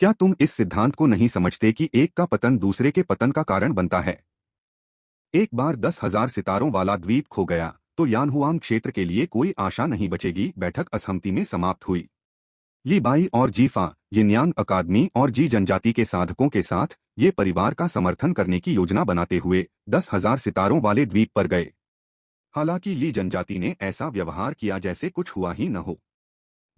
क्या तुम इस सिद्धांत को नहीं समझते कि एक का पतन दूसरे के पतन का कारण बनता है? एक बार 10,000 सितारों वाला द्वीप खो गया तो यानहुआंग क्षेत्र के लिए कोई आशा नहीं बचेगी। बैठक असहमति में समाप्त हुई। ली बाई और जीफा यिनयान अकादमी और जी जनजाति के साधकों के साथ ये परिवार का समर्थन करने की योजना बनाते हुए 10,000 सितारों वाले द्वीप पर गए। हालांकि ली जनजाति ने ऐसा व्यवहार किया जैसे कुछ हुआ ही न हो।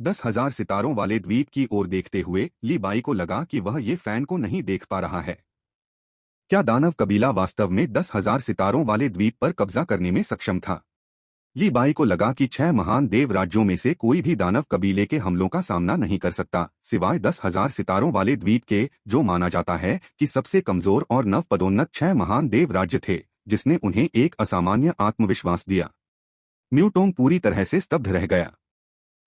10,000 सितारों वाले द्वीप की ओर देखते हुए ली बाई को लगा कि वह ये फैन को नहीं देख पा रहा है। क्या दानव कबीला वास्तव में 10,000 सितारों वाले द्वीप पर कब्जा करने में सक्षम था? ली बाई को लगा कि 6 महान देव राज्यों में से कोई भी दानव कबीले के हमलों का सामना नहीं कर सकता, सिवाय 10,000 सितारों वाले द्वीप के, जो माना जाता है कि सबसे कमजोर और नव पदोन्नत 6 महान देव राज्य थे, जिसने उन्हें एक असामान्य आत्मविश्वास दिया। म्यूटोंग पूरी तरह से स्तब्ध रह गया।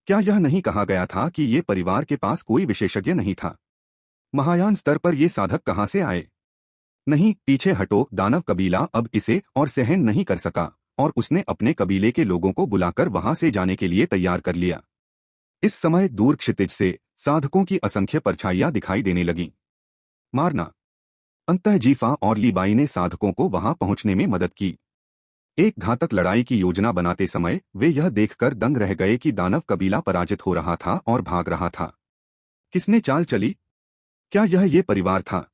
क्या यह नहीं कहा गया था कि ये परिवार के पास कोई विशेषज्ञ नहीं था? महायान स्तर पर ये साधक कहाँ से आए? नहीं, पीछे हटो। दानव कबीला अब इसे और सहन नहीं कर सका और उसने अपने कबीले के लोगों को बुलाकर वहां से जाने के लिए तैयार कर लिया। इस समय दूर क्षितिज से साधकों की असंख्य परछाइयां दिखाई देने लगीं। मारना। अंततः जीफा और ली बाई ने साधकों को वहां पहुंचने में मदद की। एक घातक लड़ाई की योजना बनाते समय वे यह देखकर दंग रह गए कि दानव कबीला पराजित हो रहा था और भाग रहा था। किसने चाल चली? क्या यह ये परिवार था?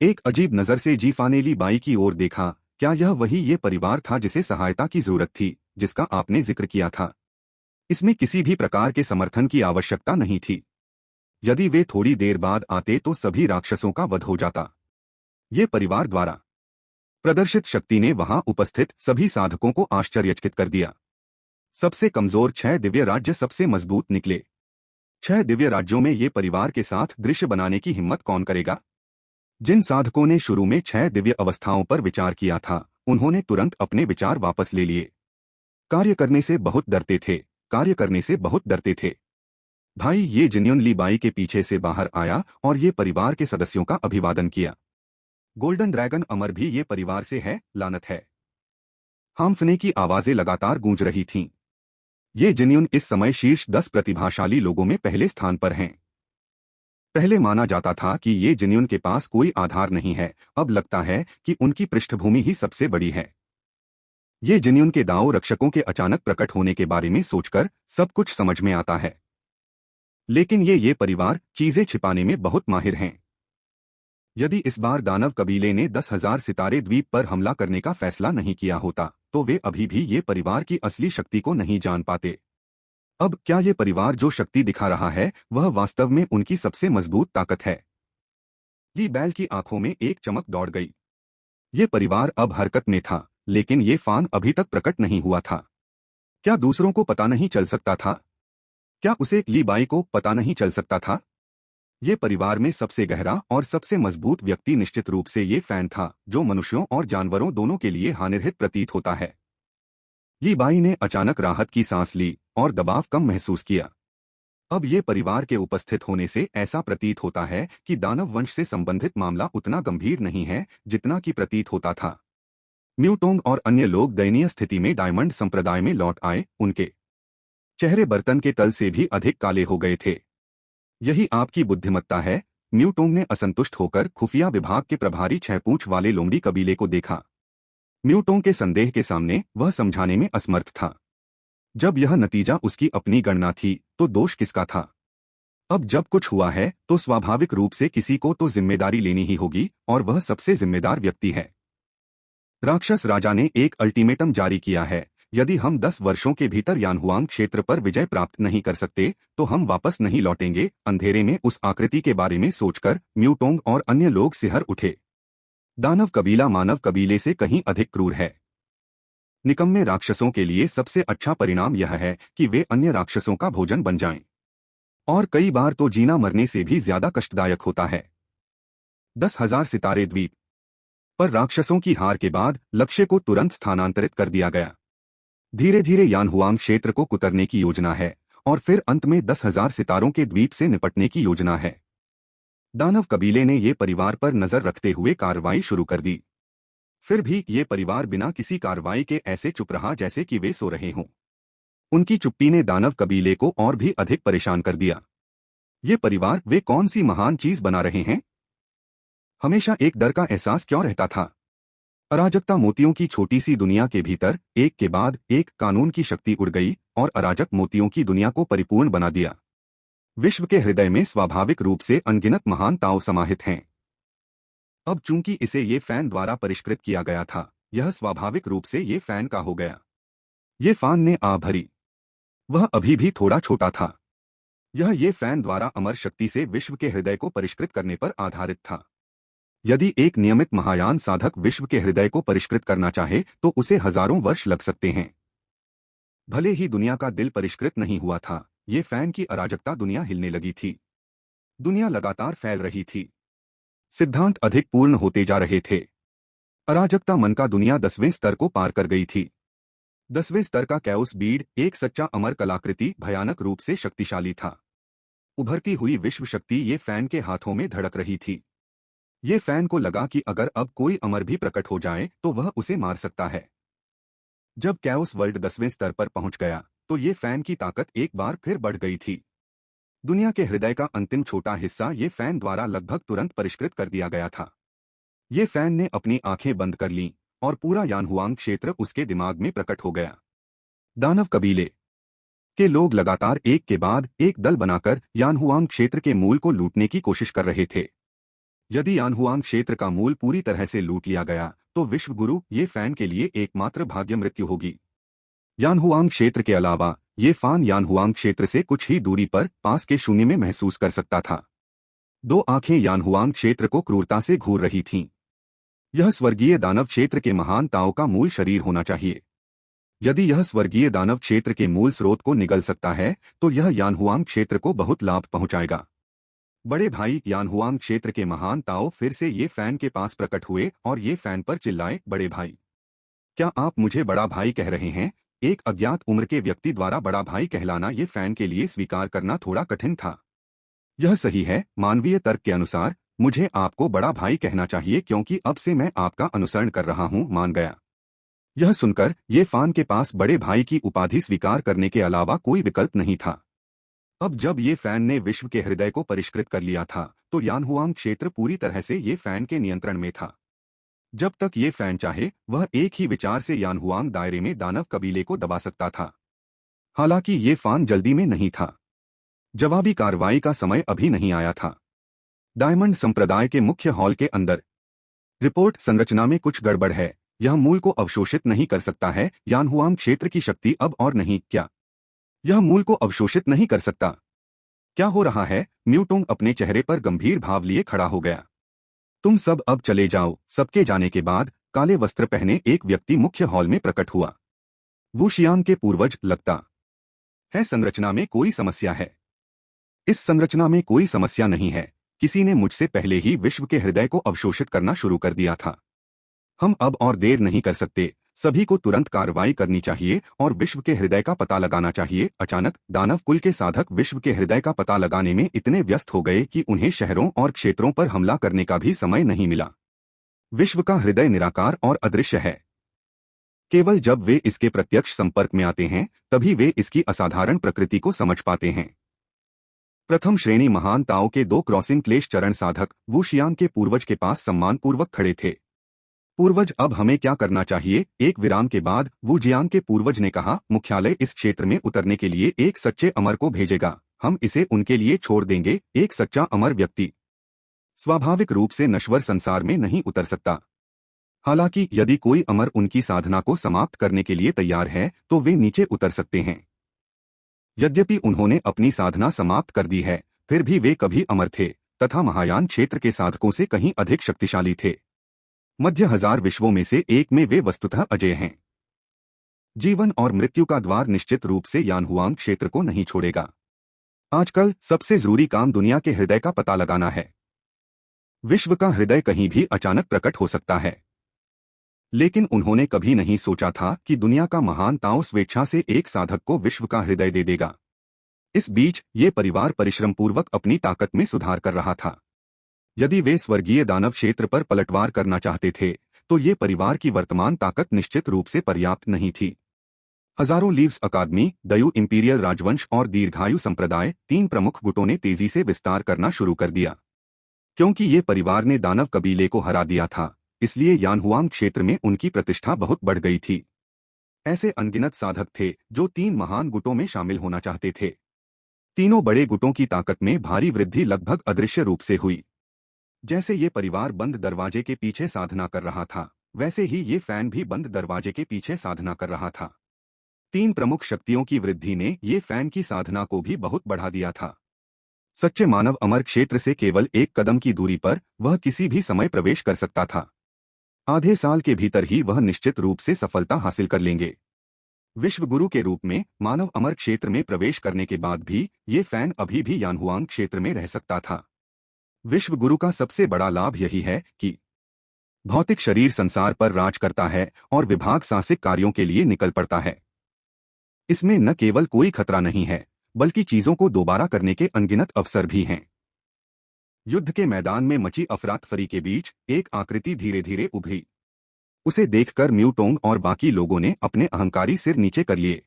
एक अजीब नजर से जीफा ने ली बाई की ओर देखा। क्या यह वही ये परिवार था जिसे सहायता की जरूरत थी, जिसका आपने जिक्र किया था? इसमें किसी भी प्रकार के समर्थन की आवश्यकता नहीं थी। यदि वे थोड़ी देर बाद आते तो सभी राक्षसों का वध हो जाता। ये परिवार द्वारा प्रदर्शित शक्ति ने वहां उपस्थित सभी साधकों को आश्चर्यचकित कर दिया। सबसे कमजोर 6 दिव्य राज्य सबसे मजबूत निकले। 6 दिव्य राज्यों में ये परिवार के साथ दृश्य बनाने की हिम्मत कौन करेगा? जिन साधकों ने शुरू में 6 दिव्य अवस्थाओं पर विचार किया था, उन्होंने तुरंत अपने विचार वापस ले लिए। कार्य करने से बहुत डरते थे, कार्य करने से बहुत डरते थे। भाई ये जिन्युन ली बाई के पीछे से बाहर आया और ये परिवार के सदस्यों का अभिवादन किया। गोल्डन ड्रैगन अमर भी ये परिवार से है, लानत है। हांफने की आवाजें लगातार गूंज रही थीं। ये जिन्युन इस समय शीर्ष 10 प्रतिभाशाली लोगों में पहले स्थान पर हैं। पहले माना जाता था कि ये जिन्युन के पास कोई आधार नहीं है, अब लगता है कि उनकी पृष्ठभूमि ही सबसे बड़ी है। ये जिन्युन के दाओ रक्षकों के अचानक प्रकट होने के बारे में सोचकर सब कुछ समझ में आता है। लेकिन ये परिवार चीजें छिपाने में बहुत माहिर हैं। यदि इस बार दानव कबीले ने 10,000 सितारे द्वीप पर हमला करने का फैसला नहीं किया होता, तो वे अभी भी ये परिवार की असली शक्ति को नहीं जान पाते। अब क्या ये परिवार जो शक्ति दिखा रहा है, वह वास्तव में उनकी सबसे मजबूत ताकत है? ली बैल की आंखों में एक चमक दौड़ गई। ये परिवार अब हरकत में था, लेकिन ये फान अभी तक प्रकट नहीं हुआ था। क्या दूसरों को पता नहीं चल सकता था? क्या उसे ली बाई को पता नहीं चल सकता था? ये परिवार में सबसे गहरा और सबसे मजबूत व्यक्ति निश्चित रूप से ये फैन था, जो मनुष्यों और जानवरों दोनों के लिए हानिरहित प्रतीत होता है। ली बाई ने अचानक राहत की सांस ली और दबाव कम महसूस किया। अब ये परिवार के उपस्थित होने से ऐसा प्रतीत होता है कि दानव वंश से संबंधित मामला उतना गंभीर नहीं है जितना कि प्रतीत होता था। म्यूटोंग और अन्य लोग दयनीय स्थिति में डायमंड संप्रदाय में लौट आए। उनके चेहरे बर्तन के तल से भी अधिक काले हो गए थे। यही आपकी बुद्धिमत्ता है? म्यूटोंग ने असंतुष्ट होकर खुफिया विभाग के प्रभारी 6 पूंछ वाले लोमड़ी कबीले को देखा। म्यूटोंग के संदेह के सामने वह समझाने में असमर्थ था। जब यह नतीजा उसकी अपनी गणना थी, तो दोष किसका था? अब जब कुछ हुआ है तो स्वाभाविक रूप से किसी को तो जिम्मेदारी लेनी ही होगी, और वह सबसे जिम्मेदार व्यक्ति है। राक्षस राजा ने एक अल्टीमेटम जारी किया है। यदि हम 10 वर्षों के भीतर यानहुआंग क्षेत्र पर विजय प्राप्त नहीं कर सकते, तो हम वापस नहीं लौटेंगे। अंधेरे में उस आकृति के बारे में सोचकर म्यूटोंग और अन्य लोग सिहर उठे। दानव कबीला मानव कबीले से कहीं अधिक क्रूर है। निकम्मे राक्षसों के लिए सबसे अच्छा परिणाम यह है कि वे अन्य राक्षसों का भोजन बन जाएं। और कई बार तो जीना मरने से भी ज्यादा कष्टदायक होता है। 10,000 सितारे द्वीप पर राक्षसों की हार के बाद लक्ष्य को तुरंत स्थानांतरित कर दिया गया। धीरे धीरे यानहुआंग क्षेत्र को कुतरने की योजना है, और फिर अंत में 10,000 सितारों के द्वीप से निपटने की योजना है। दानव कबीले ने ये परिवार पर नजर रखते हुए कार्रवाई शुरू कर दी। फिर भी ये परिवार बिना किसी कार्रवाई के ऐसे चुप रहा जैसे कि वे सो रहे हों। उनकी चुप्पी ने दानव कबीले को और भी अधिक परेशान कर दिया। ये परिवार वे कौन सी महान चीज बना रहे हैं? हमेशा एक डर का एहसास क्यों रहता था? अराजकता मोतियों की छोटी सी दुनिया के भीतर एक के बाद एक कानून की शक्ति उड़ गई और अराजक मोतियों की दुनिया को परिपूर्ण बना दिया। विश्व के हृदय में स्वाभाविक रूप से अनगिनत महान ताओ समाहित हैं। अब चूंकि इसे ये फैन द्वारा परिष्कृत किया गया था, यह स्वाभाविक रूप से ये फैन का हो गया। ये फान ने आ भरी। वह अभी भी थोड़ा छोटा था। यह ये फैन द्वारा अमर शक्ति से विश्व के हृदय को परिष्कृत करने पर आधारित था। यदि एक नियमित महायान साधक विश्व के हृदय को परिष्कृत करना चाहे तो उसे हजारों वर्ष लग सकते हैं। भले ही दुनिया का दिल परिष्कृत नहीं हुआ था, ये फैन की अराजकता दुनिया हिलने लगी थी। दुनिया लगातार फैल रही थी। सिद्धांत अधिक पूर्ण होते जा रहे थे। अराजकता मन का दुनिया 10वें स्तर को पार कर गई थी। 10वें स्तर का कैओस बीड एक सच्चा अमर कलाकृति भयानक रूप से शक्तिशाली था। उभरती हुई विश्व शक्ति ये फैन के हाथों में धड़क रही थी। ये फैन को लगा कि अगर अब कोई अमर भी प्रकट हो जाए तो वह उसे मार सकता है। जब कैओस वर्ल्ड 10वें स्तर पर पहुंच गया तो ये फैन की ताकत एक बार फिर बढ़ गई थी। दुनिया के हृदय का अंतिम छोटा हिस्सा ये फैन द्वारा लगभग तुरंत परिष्कृत कर दिया गया था। ये फैन ने अपनी आंखें बंद कर लीं और पूरा यानहुआंग क्षेत्र उसके दिमाग में प्रकट हो गया। दानव कबीले के लोग लगातार एक के बाद एक दल बनाकर यानहुआंग क्षेत्र के मूल को लूटने की कोशिश कर रहे थे। यदि यानहुआंग क्षेत्र का मूल पूरी तरह से लूट लिया गया तो विश्वगुरु ये फैन के लिए एकमात्र भाग्य मृत्यु होगी। यानहुआंग क्षेत्र के अलावा ये फान यानहुआंग क्षेत्र से कुछ ही दूरी पर पास के शून्य में महसूस कर सकता था। दो आंखें यानहुआंग क्षेत्र को क्रूरता से घूर रही थीं। यह स्वर्गीय दानव क्षेत्र के महान ताओ का मूल शरीर होना चाहिए। यदि यह स्वर्गीय दानव क्षेत्र के मूल स्रोत को निगल सकता है तो यह यानहुआंग क्षेत्र को बहुत लाभ पहुंचाएगा। बड़े भाई यानहुआंग क्षेत्र के महान ताओ फिर से ये फैन के पास प्रकट हुए और ये फैन पर चिल्लाए, बड़े भाई, क्या आप मुझे बड़ा भाई कह रहे हैं? एक अज्ञात उम्र के व्यक्ति द्वारा बड़ा भाई कहलाना ये फैन के लिए स्वीकार करना थोड़ा कठिन था। यह सही है, मानवीय तर्क के अनुसार मुझे आपको बड़ा भाई कहना चाहिए क्योंकि अब से मैं आपका अनुसरण कर रहा हूं, मान गया। यह सुनकर ये फान के पास बड़े भाई की उपाधि स्वीकार करने के अलावा कोई विकल्प नहीं था। अब जब ये फैन ने विश्व के हृदय को परिष्कृत कर लिया था तो यानहुआंग क्षेत्र पूरी तरह से ये फैन के नियंत्रण में था। जब तक ये फैन चाहे वह एक ही विचार से यानहुआंग दायरे में दानव कबीले को दबा सकता था। हालांकि ये फान जल्दी में नहीं था। जवाबी कार्रवाई का समय अभी नहीं आया था। डायमंड संप्रदाय के मुख्य हॉल के अंदर रिपोर्ट, संरचना में कुछ गड़बड़ है। यह मूल को अवशोषित नहीं कर सकता है। यानहुआंग क्षेत्र की शक्ति अब और नहीं, क्या यह मूल को अवशोषित नहीं कर सकता? क्या हो रहा है? म्यूटोंग अपने चेहरे पर गंभीर भाव लिए खड़ा हो गया। तुम सब अब चले जाओ। सबके जाने के बाद काले वस्त्र पहने एक व्यक्ति मुख्य हॉल में प्रकट हुआ। वुशियांग के पूर्वज, लगता है संरचना में कोई समस्या है। इस संरचना में कोई समस्या नहीं है। किसी ने मुझसे पहले ही विश्व के हृदय को अवशोषित करना शुरू कर दिया था। हम अब और देर नहीं कर सकते। सभी को तुरंत कार्रवाई करनी चाहिए और विश्व के हृदय का पता लगाना चाहिए। अचानक दानव कुल के साधक विश्व के हृदय का पता लगाने में इतने व्यस्त हो गए कि उन्हें शहरों और क्षेत्रों पर हमला करने का भी समय नहीं मिला। विश्व का हृदय निराकार और अदृश्य है। केवल जब वे इसके प्रत्यक्ष संपर्क में आते हैं तभी वे इसकी असाधारण प्रकृति को समझ पाते हैं। प्रथम श्रेणी महान ताओ के 2 क्रॉसिंग क्लेश चरण साधक वुशियांग के पूर्वज के पास सम्मानपूर्वक खड़े थे। पूर्वज, अब हमें क्या करना चाहिए? एक विराम के बाद वुजियांग के पूर्वज ने कहा, मुख्यालय इस क्षेत्र में उतरने के लिए एक सच्चे अमर को भेजेगा। हम इसे उनके लिए छोड़ देंगे। एक सच्चा अमर व्यक्ति स्वाभाविक रूप से नश्वर संसार में नहीं उतर सकता। हालांकि यदि कोई अमर उनकी साधना को समाप्त करने के लिए तैयार है तो वे नीचे उतर सकते हैं। यद्यपि उन्होंने अपनी साधना समाप्त कर दी है, फिर भी वे कभी अमर थे तथा महायान क्षेत्र के साधकों से कहीं अधिक शक्तिशाली थे। मध्य हजार विश्वों में से एक में वे वस्तुतः अजेय हैं। जीवन और मृत्यु का द्वार निश्चित रूप से यानहुआंग क्षेत्र को नहीं छोड़ेगा। आजकल सबसे जरूरी काम दुनिया के हृदय का पता लगाना है। विश्व का हृदय कहीं भी अचानक प्रकट हो सकता है, लेकिन उन्होंने कभी नहीं सोचा था कि दुनिया का महान ताओ स्वेच्छा से एक साधक को विश्व का हृदय दे देगा। इस बीच ये परिवार परिश्रमपूर्वक अपनी ताकत में सुधार कर रहा था। यदि वे स्वर्गीय दानव क्षेत्र पर पलटवार करना चाहते थे तो ये परिवार की वर्तमान ताकत निश्चित रूप से पर्याप्त नहीं थी। हजारों लीव्स अकादमी, दयु इंपीरियल राजवंश और दीर्घायु संप्रदाय, तीन प्रमुख गुटों ने तेजी से विस्तार करना शुरू कर दिया। क्योंकि ये परिवार ने दानव कबीले को हरा दिया था, इसलिए यानहुआंग क्षेत्र में उनकी प्रतिष्ठा बहुत बढ़ गई थी। ऐसे अनगिनत साधक थे जो तीन महान गुटों में शामिल होना चाहते थे। तीनों बड़े गुटों की ताकत में भारी वृद्धि लगभग अदृश्य रूप से हुई। जैसे ये परिवार बंद दरवाजे के पीछे साधना कर रहा था, वैसे ही ये फैन भी बंद दरवाजे के पीछे साधना कर रहा था। तीन प्रमुख शक्तियों की वृद्धि ने ये फैन की साधना को भी बहुत बढ़ा दिया था। सच्चे मानव अमर क्षेत्र से केवल एक कदम की दूरी पर वह किसी भी समय प्रवेश कर सकता था। आधे साल के भीतर ही वह निश्चित रूप से सफलता हासिल कर लेंगे। विश्वगुरु के रूप में मानव अमर क्षेत्र में प्रवेश करने के बाद भी ये फैन अभी भी यानहुआंग क्षेत्र में रह सकता था। विश्वगुरु का सबसे बड़ा लाभ यही है कि भौतिक शरीर संसार पर राज करता है और विभाग साहसिक कार्यों के लिए निकल पड़ता है। इसमें न केवल कोई खतरा नहीं है, बल्कि चीजों को दोबारा करने के अनगिनत अवसर भी हैं। युद्ध के मैदान में मची अफरातफरी के बीच एक आकृति धीरे धीरे उभरी। उसे देखकर म्यूटोंग और बाकी लोगों ने अपने अहंकारी सिर नीचे कर लिए।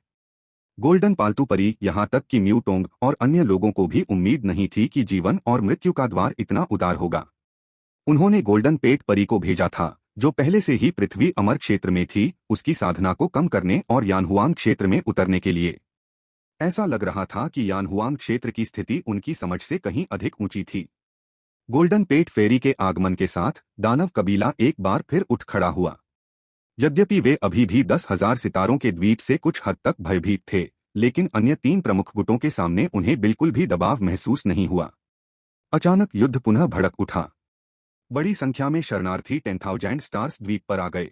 गोल्डन पालतू परी, यहां तक कि म्यूटोंग और अन्य लोगों को भी उम्मीद नहीं थी कि जीवन और मृत्यु का द्वार इतना उदार होगा। उन्होंने गोल्डन पेट परी को भेजा था, जो पहले से ही पृथ्वी अमर क्षेत्र में थी, उसकी साधना को कम करने और यानहुआंग क्षेत्र में उतरने के लिए। ऐसा लग रहा था कि यानहुआंग क्षेत्र की स्थिति उनकी समझ से कहीं अधिक ऊंची थी। गोल्डन पेट फेरी के आगमन के साथ दानव कबीला एक बार फिर उठ खड़ा हुआ। यद्यपि वे अभी भी 10,000 सितारों के द्वीप से कुछ हद तक भयभीत थे, लेकिन अन्य तीन प्रमुख गुटों के सामने उन्हें बिल्कुल भी दबाव महसूस नहीं हुआ। अचानक युद्ध पुनः भड़क उठा। बड़ी संख्या में शरणार्थी 10,000 स्टार्स द्वीप पर आ गए।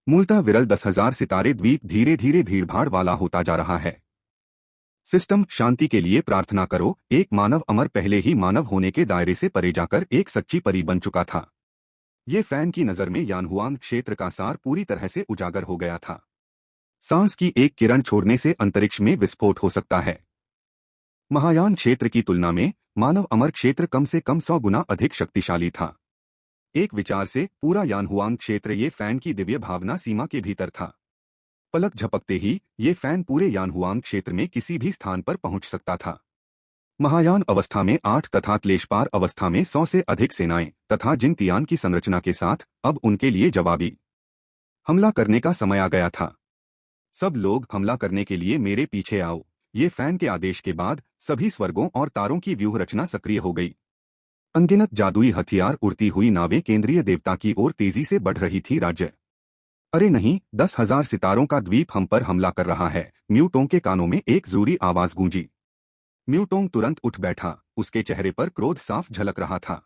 मूलतः विरल 10,000 सितारे द्वीप धीरे धीरे भीड़भाड़ वाला होता जा रहा है। सिस्टम, शांति के लिए प्रार्थना करो। एक मानव अमर पहले ही मानव होने के दायरे से परे जाकर एक सच्ची परी बन चुका था। ये फैन की नजर में यानहुआंग क्षेत्र का सार पूरी तरह से उजागर हो गया था। सांस की एक किरण छोड़ने से अंतरिक्ष में विस्फोट हो सकता है। महायान क्षेत्र की तुलना में मानव अमर क्षेत्र कम से कम 100 गुना अधिक शक्तिशाली था। एक विचार से पूरा यानहुआंग क्षेत्र ये फैन की दिव्य भावना सीमा के भीतर था। पलक झपकते ही ये फैन पूरे यानहुआंग क्षेत्र में किसी भी स्थान पर पहुंच सकता था। महायान अवस्था में 8 तथा क्लेशपार अवस्था में 100 से अधिक सेनाएं तथा जिनतियान की संरचना के साथ अब उनके लिए जवाबी हमला करने का समय आ गया था। सब लोग हमला करने के लिए मेरे पीछे आओ। ये फैन के आदेश के बाद सभी स्वर्गों और तारों की व्यूह रचना सक्रिय हो गई। अनगिनत जादुई हथियार, उड़ती हुई नावें केंद्रीय देवता की ओर तेजी से बढ़ रही थी। राज्य, अरे नहीं, 10,000 सितारों का द्वीप हम पर हमला कर रहा है। म्यूटोंग के कानों में एक जरूरी आवाज गूंजी। म्यूटोंग तुरंत उठ बैठा, उसके चेहरे पर क्रोध साफ झलक रहा था।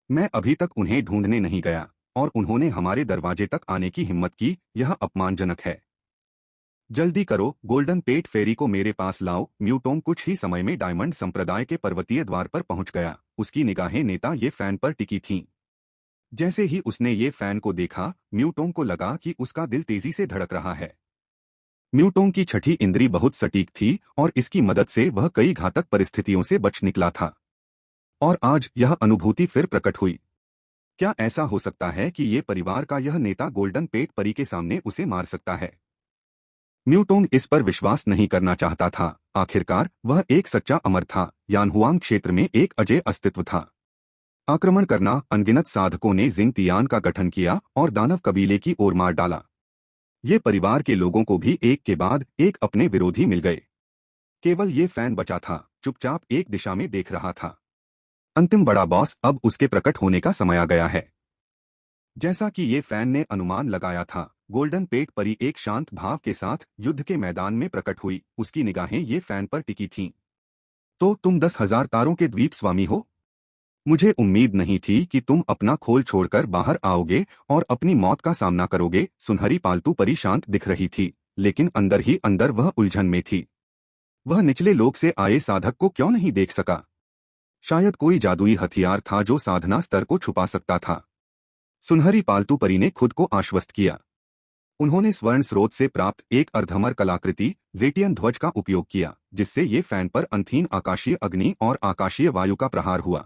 मैं अभी तक उन्हें ढूंढने नहीं गया और उन्होंने हमारे दरवाजे तक आने की हिम्मत की, यह अपमानजनक है। जल्दी करो, गोल्डन पेट फेरी को मेरे पास लाओ। म्यूटोंग कुछ ही समय में डायमंड संप्रदाय के पर्वतीय द्वार पर पहुंच गया। उसकी निगाहें नेता ये फैन पर टिकी थीं। जैसे ही उसने ये फैन को देखा, म्यूटोंग को लगा कि उसका दिल तेजी से धड़क रहा है। म्यूटोंग की छठी इंद्री बहुत सटीक थी और इसकी मदद से वह कई घातक परिस्थितियों से बच निकला था। और आज यह अनुभूति फिर प्रकट हुई। क्या ऐसा हो सकता है कि ये परिवार का यह नेता गोल्डन पेट परी के सामने उसे मार सकता है? म्यूटोंग इस पर विश्वास नहीं करना चाहता था। आखिरकार वह एक सच्चा अमर था। यानहुआंग क्षेत्र में एक अजय अस्तित्व था। आक्रमण करना। अनगिनत साधकों ने जिंगतियान का गठन किया और दानव कबीले की ओर मार डाला। ये परिवार के लोगों को भी एक के बाद एक अपने विरोधी मिल गए। केवल ये फैन बचा था, चुपचाप एक दिशा में देख रहा था। अंतिम बड़ा बॉस, अब उसके प्रकट होने का समय आ गया है। जैसा कि ये फैन ने अनुमान लगाया था, गोल्डन पेट परी एक शांत भाव के साथ युद्ध के मैदान में प्रकट हुई। उसकी निगाहें ये फैन पर टिकी थीं। तो तुम 10,000 तारों के द्वीप स्वामी हो? मुझे उम्मीद नहीं थी कि तुम अपना खोल छोड़कर बाहर आओगे और अपनी मौत का सामना करोगे। सुनहरी पालतू परी शांत दिख रही थी, लेकिन अंदर ही अंदर वह उलझन में थी। वह निचले लोक से आए साधक को क्यों नहीं देख सका? शायद कोई जादुई हथियार था जो साधना स्तर को छुपा सकता था। सुनहरी पालतू परी ने खुद को आश्वस्त किया। उन्होंने स्वर्ण स्रोत से प्राप्त एक अर्धमर कलाकृति जेटियन ध्वज का उपयोग किया, जिससे ये फैन पर अंधीन आकाशीय अग्नि और आकाशीय वायु का प्रहार हुआ।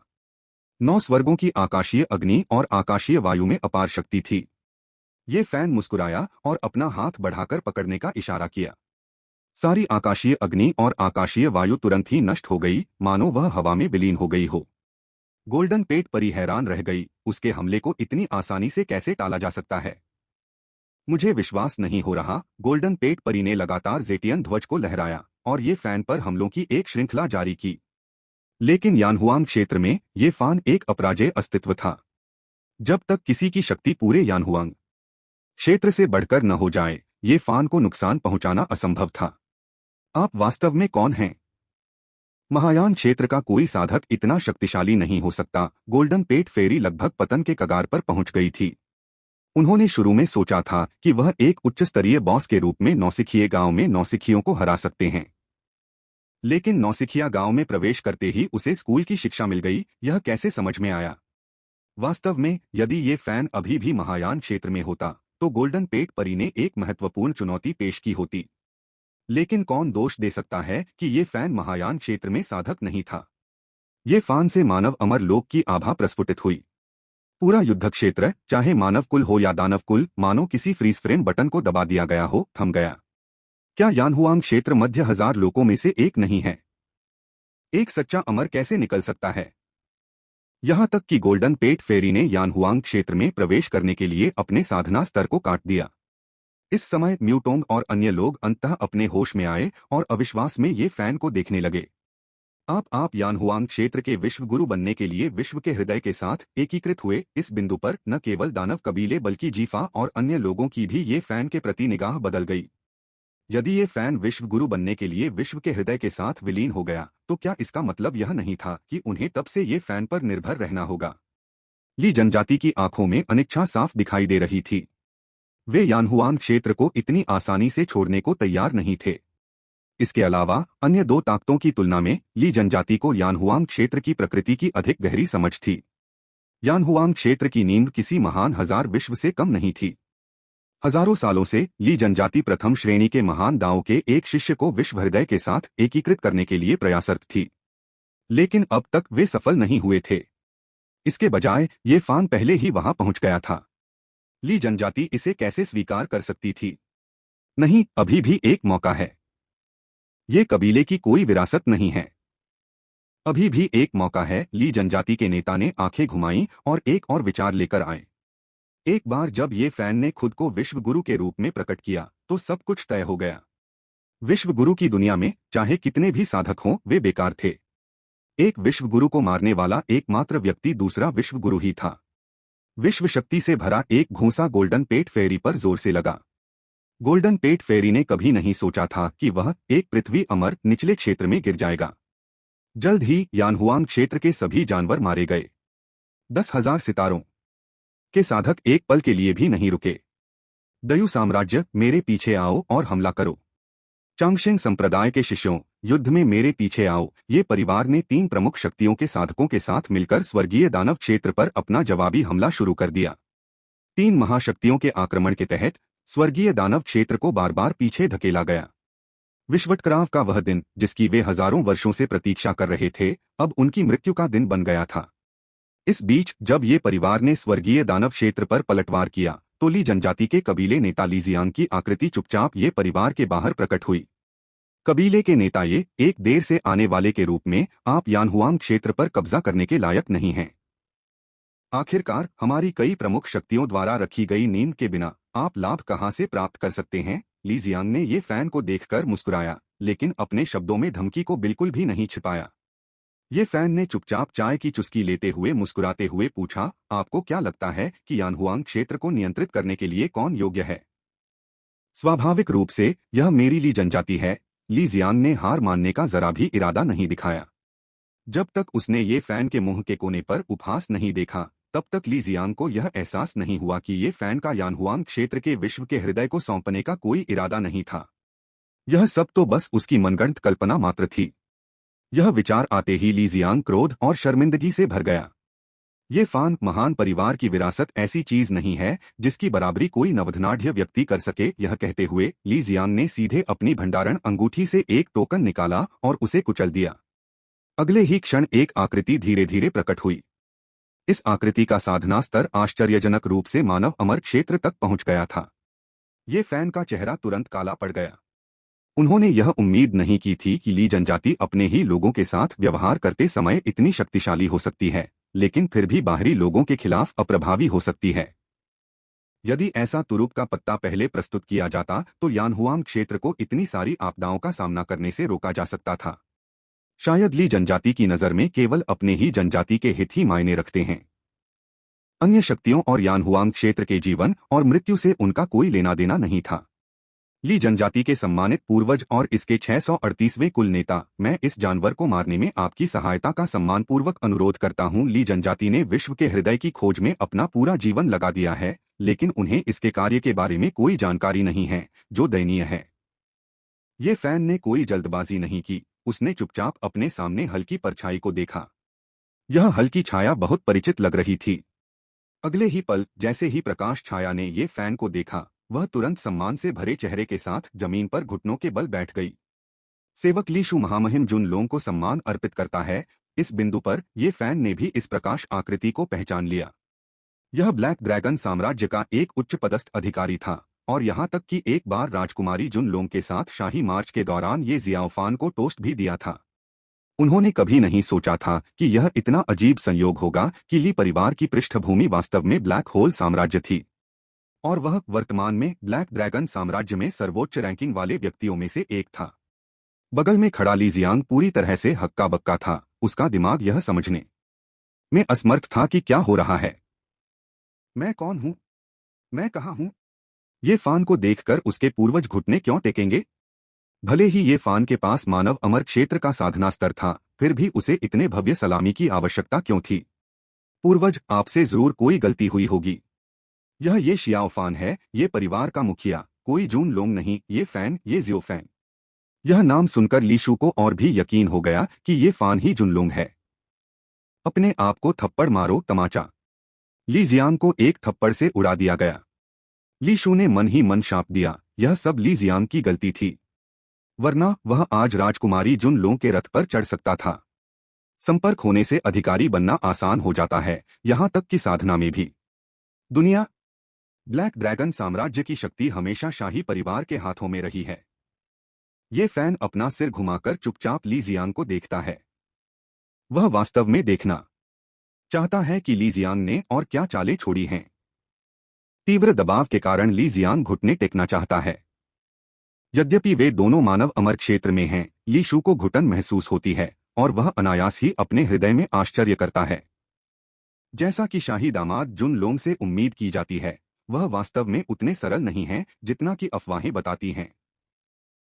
9 स्वर्गों की आकाशीय अग्नि और आकाशीय वायु में अपार शक्ति थी। ये फैन मुस्कुराया और अपना हाथ बढ़ाकर पकड़ने का इशारा किया। सारी आकाशीय अग्नि और आकाशीय वायु तुरंत ही नष्ट हो गई, मानो वह हवा में विलीन हो गई हो। गोल्डन पेट परी हैरान रह गई, उसके हमले को इतनी आसानी से कैसे टाला जा सकता है। मुझे विश्वास नहीं हो रहा। गोल्डन पेट परी ने लगातार जेटियन ध्वज को लहराया और ये फैन पर हमलों की एक श्रृंखला जारी की। लेकिन यानहुआंग क्षेत्र में ये फान एक अपराजेय अस्तित्व था। जब तक किसी की शक्ति पूरे यानहुआंग क्षेत्र से बढ़कर न हो जाए, ये फान को नुकसान पहुंचाना असंभव था। आप वास्तव में कौन हैं? महायान क्षेत्र का कोई साधक इतना शक्तिशाली नहीं हो सकता। गोल्डन पेट फेरी लगभग पतन के कगार पर पहुंच गई थी। उन्होंने शुरू में सोचा था कि वह एक उच्च स्तरीय बॉस के रूप में नौसिखिए गांव में नौसिखियों को हरा सकते हैं। लेकिन नौसिखिया गांव में प्रवेश करते ही उसे स्कूल की शिक्षा मिल गई। यह कैसे समझ में आया? वास्तव में यदि ये फैन अभी भी महायान क्षेत्र में होता तो गोल्डन पेट परी ने एक महत्वपूर्ण चुनौती पेश की होती। लेकिन कौन दोष दे सकता है कि ये फैन महायान क्षेत्र में साधक नहीं था। ये फान से मानव अमर लोक की आभा प्रस्फुटित हुई। पूरा युद्ध क्षेत्र, चाहे मानव कुल हो या दानव कुल, मानो किसी फ्रीज फ्रेम बटन को दबा दिया गया हो, थम गया। क्या यानहुआंग क्षेत्र मध्य हजार लोकों में से एक नहीं है? एक सच्चा अमर कैसे निकल सकता है? यहां तक कि गोल्डन पेट फेरी ने यानहुआंग क्षेत्र में प्रवेश करने के लिए अपने साधना स्तर को काट दिया। इस समय म्यूटोंग और अन्य लोग अंततः अपने होश में आए और अविश्वास में ये फैन को देखने लगे। आप यानहुआंग क्षेत्र के विश्व गुरु बनने के लिए विश्व के हृदय के साथ एकीकृत हुए। इस बिंदु पर न केवल दानव कबीले बल्कि जीफा और अन्य लोगों की भी ये फैन के प्रति निगाह बदल गई। यदि ये फैन विश्व गुरु बनने के लिए विश्व के हृदय के साथ विलीन हो गया तो क्या इसका मतलब यह नहीं था कि उन्हें तब से ये फैन पर निर्भर रहना होगा? ली जनजाति की आंखों में अनिच्छा साफ दिखाई दे रही थी। वे यानहुआंग क्षेत्र को इतनी आसानी से छोड़ने को तैयार नहीं थे। इसके अलावा अन्य दो ताकतों की तुलना में ली जनजाति को यानहुआंग क्षेत्र की प्रकृति की अधिक गहरी समझ थी। यानहुआंग क्षेत्र की नींव किसी महान हजार विश्व से कम नहीं थी। हजारों सालों से ली जनजाति प्रथम श्रेणी के महान दाओ के एक शिष्य को विश्व हृदय के साथ एकीकृत करने के लिए प्रयासरत थी। लेकिन अब तक वे सफल नहीं हुए थे। इसके बजाय ये फान पहले ही वहां पहुंच गया था। ली जनजाति इसे कैसे स्वीकार कर सकती थी? नहीं, अभी भी एक मौका है। ये कबीले की कोई विरासत नहीं है। अभी भी एक मौका है। ली जनजाति के नेता ने आंखें घुमाईं और एक और विचार लेकर आए। एक बार जब ये फैन ने खुद को विश्व गुरु के रूप में प्रकट किया तो सब कुछ तय हो गया। विश्व गुरु की दुनिया में चाहे कितने भी साधक हों, वे बेकार थे। एक विश्व गुरु को मारने वाला एकमात्र व्यक्ति दूसरा विश्व गुरु ही था। विश्व शक्ति से भरा एक घूंसा गोल्डन पेट फेरी पर जोर से लगा। गोल्डन पेट फेरी ने कभी नहीं सोचा था कि वह एक पृथ्वी अमर निचले क्षेत्र में गिर जाएगा। जल्द ही यानहुआंग क्षेत्र के सभी जानवर मारे गए। 10,000 सितारों के साधक एक पल के लिए भी नहीं रुके। दयु साम्राज्य, मेरे पीछे आओ और हमला करो। चांगशेंग संप्रदाय के शिष्यों, युद्ध में मेरे पीछे आओ। ये परिवार ने 3 प्रमुख शक्तियों के साधकों के साथ मिलकर स्वर्गीय दानव क्षेत्र पर अपना जवाबी हमला शुरू कर दिया। 3 महाशक्तियों के आक्रमण के तहत स्वर्गीय दानव क्षेत्र को बार बार पीछे धकेला गया। विश्वटकराव का वह दिन, जिसकी वे हजारों वर्षों से प्रतीक्षा कर रहे थे, अब उनकी मृत्यु का दिन बन गया था। इस बीच जब ये परिवार ने स्वर्गीय दानव क्षेत्र पर पलटवार किया तो ली जनजाति के कबीले नेता लीजियांग की आकृति चुपचाप ये परिवार के बाहर प्रकट हुई। कबीले के नेता ये एक देर से आने वाले के रूप में आप यानहुआंग क्षेत्र पर कब्जा करने के लायक नहीं हैं। आखिरकार हमारी कई प्रमुख शक्तियों द्वारा रखी गई नींद के बिना आप लाभ कहां से प्राप्त कर सकते हैं? लीजियांग ने ये फैन को देखकर मुस्कुराया, लेकिन अपने शब्दों में धमकी को बिल्कुल भी नहीं छिपाया। ये फैन ने चुपचाप चाय की चुस्की लेते हुए मुस्कुराते हुए पूछा, आपको क्या लगता है कि यानहुआंग क्षेत्र को नियंत्रित करने के लिए कौन योग्य है? स्वाभाविक रूप से यह मेरी ली जनजाति है। ली जियांग ने हार मानने का जरा भी इरादा नहीं दिखाया। जब तक उसने ये फैन के मुंह के कोने पर उपहास नहीं देखा, तब तक ली जियांग को यह एहसास नहीं हुआ कि ये फैन का यानहुआंग क्षेत्र के विश्व के हृदय को सौंपने का कोई इरादा नहीं था। यह सब तो बस उसकी मनगढ़ंत कल्पना मात्र थी। यह विचार आते ही ली जियांग क्रोध और शर्मिंदगी से भर गया। ये फान महान परिवार की विरासत ऐसी चीज नहीं है जिसकी बराबरी कोई नवधनाढ़ व्यक्ति कर सके। यह कहते हुए ली जियांग ने सीधे अपनी भंडारण अंगूठी से एक टोकन निकाला और उसे कुचल दिया। अगले ही क्षण एक आकृति धीरे धीरे प्रकट हुई। इस आकृति का साधना स्तर आश्चर्यजनक रूप से मानव अमर क्षेत्र तक पहुंच गया था। ये फैन का चेहरा तुरंत काला पड़ गया। उन्होंने यह उम्मीद नहीं की थी कि ली जनजाति अपने ही लोगों के साथ व्यवहार करते समय इतनी शक्तिशाली हो सकती है, लेकिन फिर भी बाहरी लोगों के खिलाफ अप्रभावी हो सकती है। यदि ऐसा तुरुप का पत्ता पहले प्रस्तुत किया जाता तो यानहुआंग क्षेत्र को इतनी सारी आपदाओं का सामना करने से रोका जा सकता था। शायद ली जनजाति की नज़र में केवल अपने ही जनजाति के हित ही मायने रखते हैं। अन्य शक्तियों और यानहुआंग क्षेत्र के जीवन और मृत्यु से उनका कोई लेना देना नहीं था। ली जनजाति के सम्मानित पूर्वज और इसके 638वें कुल नेता, मैं इस जानवर को मारने में आपकी सहायता का सम्मानपूर्वक अनुरोध करता हूं। ली जनजाति ने विश्व के हृदय की खोज में अपना पूरा जीवन लगा दिया है, लेकिन उन्हें इसके कार्य के बारे में कोई जानकारी नहीं है, जो दयनीय है। ये फैन ने कोई जल्दबाजी नहीं की, उसने चुपचाप अपने सामने हल्की परछाई को देखा। यह हल्की छाया बहुत परिचित लग रही थी। अगले ही पल जैसे ही प्रकाश छाया ने ये फैन को देखा, वह तुरंत सम्मान से भरे चेहरे के साथ जमीन पर घुटनों के बल बैठ गई। सेवक ली शू महामहिम जुन लोंग को सम्मान अर्पित करता है। इस बिंदु पर ये फैन ने भी इस प्रकाश आकृति को पहचान लिया। यह ब्लैक ड्रैगन साम्राज्य का एक उच्च पदस्थ अधिकारी था, और यहाँ तक कि एक बार राजकुमारी जुन लोंग के साथ शाही मार्च के दौरान ये जियाओफान को टोस्ट भी दिया था। उन्होंने कभी नहीं सोचा था कि यह इतना अजीब संयोग होगा कि ली परिवार की पृष्ठभूमि वास्तव में ब्लैक होल साम्राज्य थी, और वह वर्तमान में ब्लैक ड्रैगन साम्राज्य में सर्वोच्च रैंकिंग वाले व्यक्तियों में से एक था। बगल में खड़ा ली जियांग पूरी तरह से हक्का बक्का था। उसका दिमाग यह समझने में असमर्थ था कि क्या हो रहा है। मैं कौन हूं? मैं कहां हूं? ये फान को देखकर उसके पूर्वज घुटने क्यों टेकेंगे? भले ही ये फान के पास मानव अमर क्षेत्र का साधना स्तर था, फिर भी उसे इतने भव्य सलामी की आवश्यकता क्यों थी? पूर्वज, आपसे जरूर कोई गलती हुई होगी। यह ये शियाओफान है, ये परिवार का मुखिया, कोई जून लोंग नहीं, ये फैन, ये जियोफैन। यह नाम सुनकर लीशु को और भी यकीन हो गया कि ये फान ही जुनलोंग है। अपने आप को थप्पड़ मारो तमाचा। ली जियांग को एक थप्पड़ से उड़ा दिया गया। लीशु ने मन ही मन शाप दिया, यह सब ली जियांग की गलती थी, वरना वह आज राजकुमारी जुन लोंग के रथ पर चढ़ सकता था। संपर्क होने से अधिकारी बनना आसान हो जाता है, यहां तक कि साधना में भी। दुनिया ब्लैक ड्रैगन साम्राज्य की शक्ति हमेशा शाही परिवार के हाथों में रही है। ये फैन अपना सिर घुमाकर चुपचाप ली जियांग को देखता है। वह वास्तव में देखना चाहता है कि ली जियांग ने और क्या चालें छोड़ी हैं। तीव्र दबाव के कारण ली जियांग घुटने टेकना चाहता है। यद्यपि वे दोनों मानव अमर क्षेत्र में हैं, ली शू को घुटन महसूस होती है, और वह अनायास ही अपने हृदय में आश्चर्य करता है। जैसा कि शाही दामाद जुन लोंग से उम्मीद की जाती है, वह वास्तव में उतने सरल नहीं हैं जितना कि अफवाहें बताती हैं।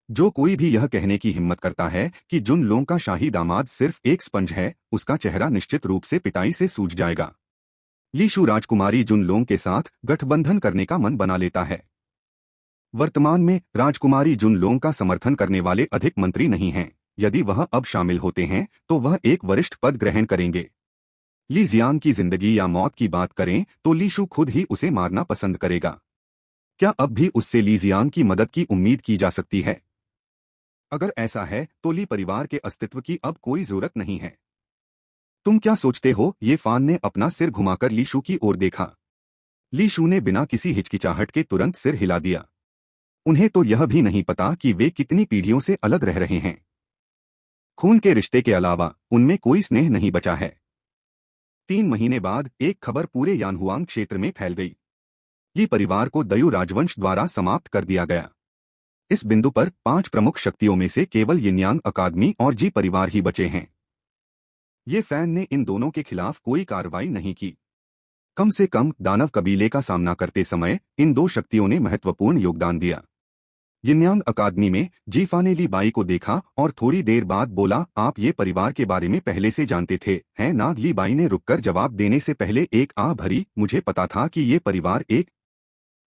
जो कोई भी यह कहने की हिम्मत करता है कि जुन लोंग का शाही दामाद सिर्फ एक स्पंज है, उसका चेहरा निश्चित रूप से पिटाई से सूज जाएगा। ली शू राजकुमारी जुन लोंग के साथ गठबंधन करने का मन बना लेता है। वर्तमान में राजकुमारी जुन लोंग का समर्थन करने वाले अधिक मंत्री नहीं हैं। यदि वह अब शामिल होते हैं तो वह एक वरिष्ठ पद ग्रहण करेंगे। ली जियांग की जिंदगी या मौत की बात करें तो ली शू खुद ही उसे मारना पसंद करेगा। क्या अब भी उससे ली जियांग की मदद की उम्मीद की जा सकती है? अगर ऐसा है तो ली परिवार के अस्तित्व की अब कोई जरूरत नहीं है। तुम क्या सोचते हो? ये फान ने अपना सिर घुमाकर ली शू की ओर देखा। ली शू ने बिना किसी हिचकिचाहट के तुरंत सिर हिला दिया। उन्हें तो यह भी नहीं पता कि वे कितनी पीढ़ियों से अलग रह रहे हैं। खून के रिश्ते के अलावा उनमें कोई स्नेह नहीं बचा है। 3 महीने बाद एक खबर पूरे यानहुआंग क्षेत्र में फैल गई। ये परिवार को दयु राजवंश द्वारा समाप्त कर दिया गया। इस बिंदु पर 5 प्रमुख शक्तियों में से केवल यिनयांग अकादमी और जी परिवार ही बचे हैं। ये फैन ने इन दोनों के खिलाफ कोई कार्रवाई नहीं की। कम से कम दानव कबीले का सामना करते समय इन 2 शक्तियों ने महत्वपूर्ण योगदान दिया। यिनयांग अकादमी में जीफा ने ली बाई को देखा और थोड़ी देर बाद बोला, आप ये परिवार के बारे में पहले से जानते थे, हैं ना? ली बाई ने रुककर जवाब देने से पहले एक आह भरी, मुझे पता था कि ये परिवार एक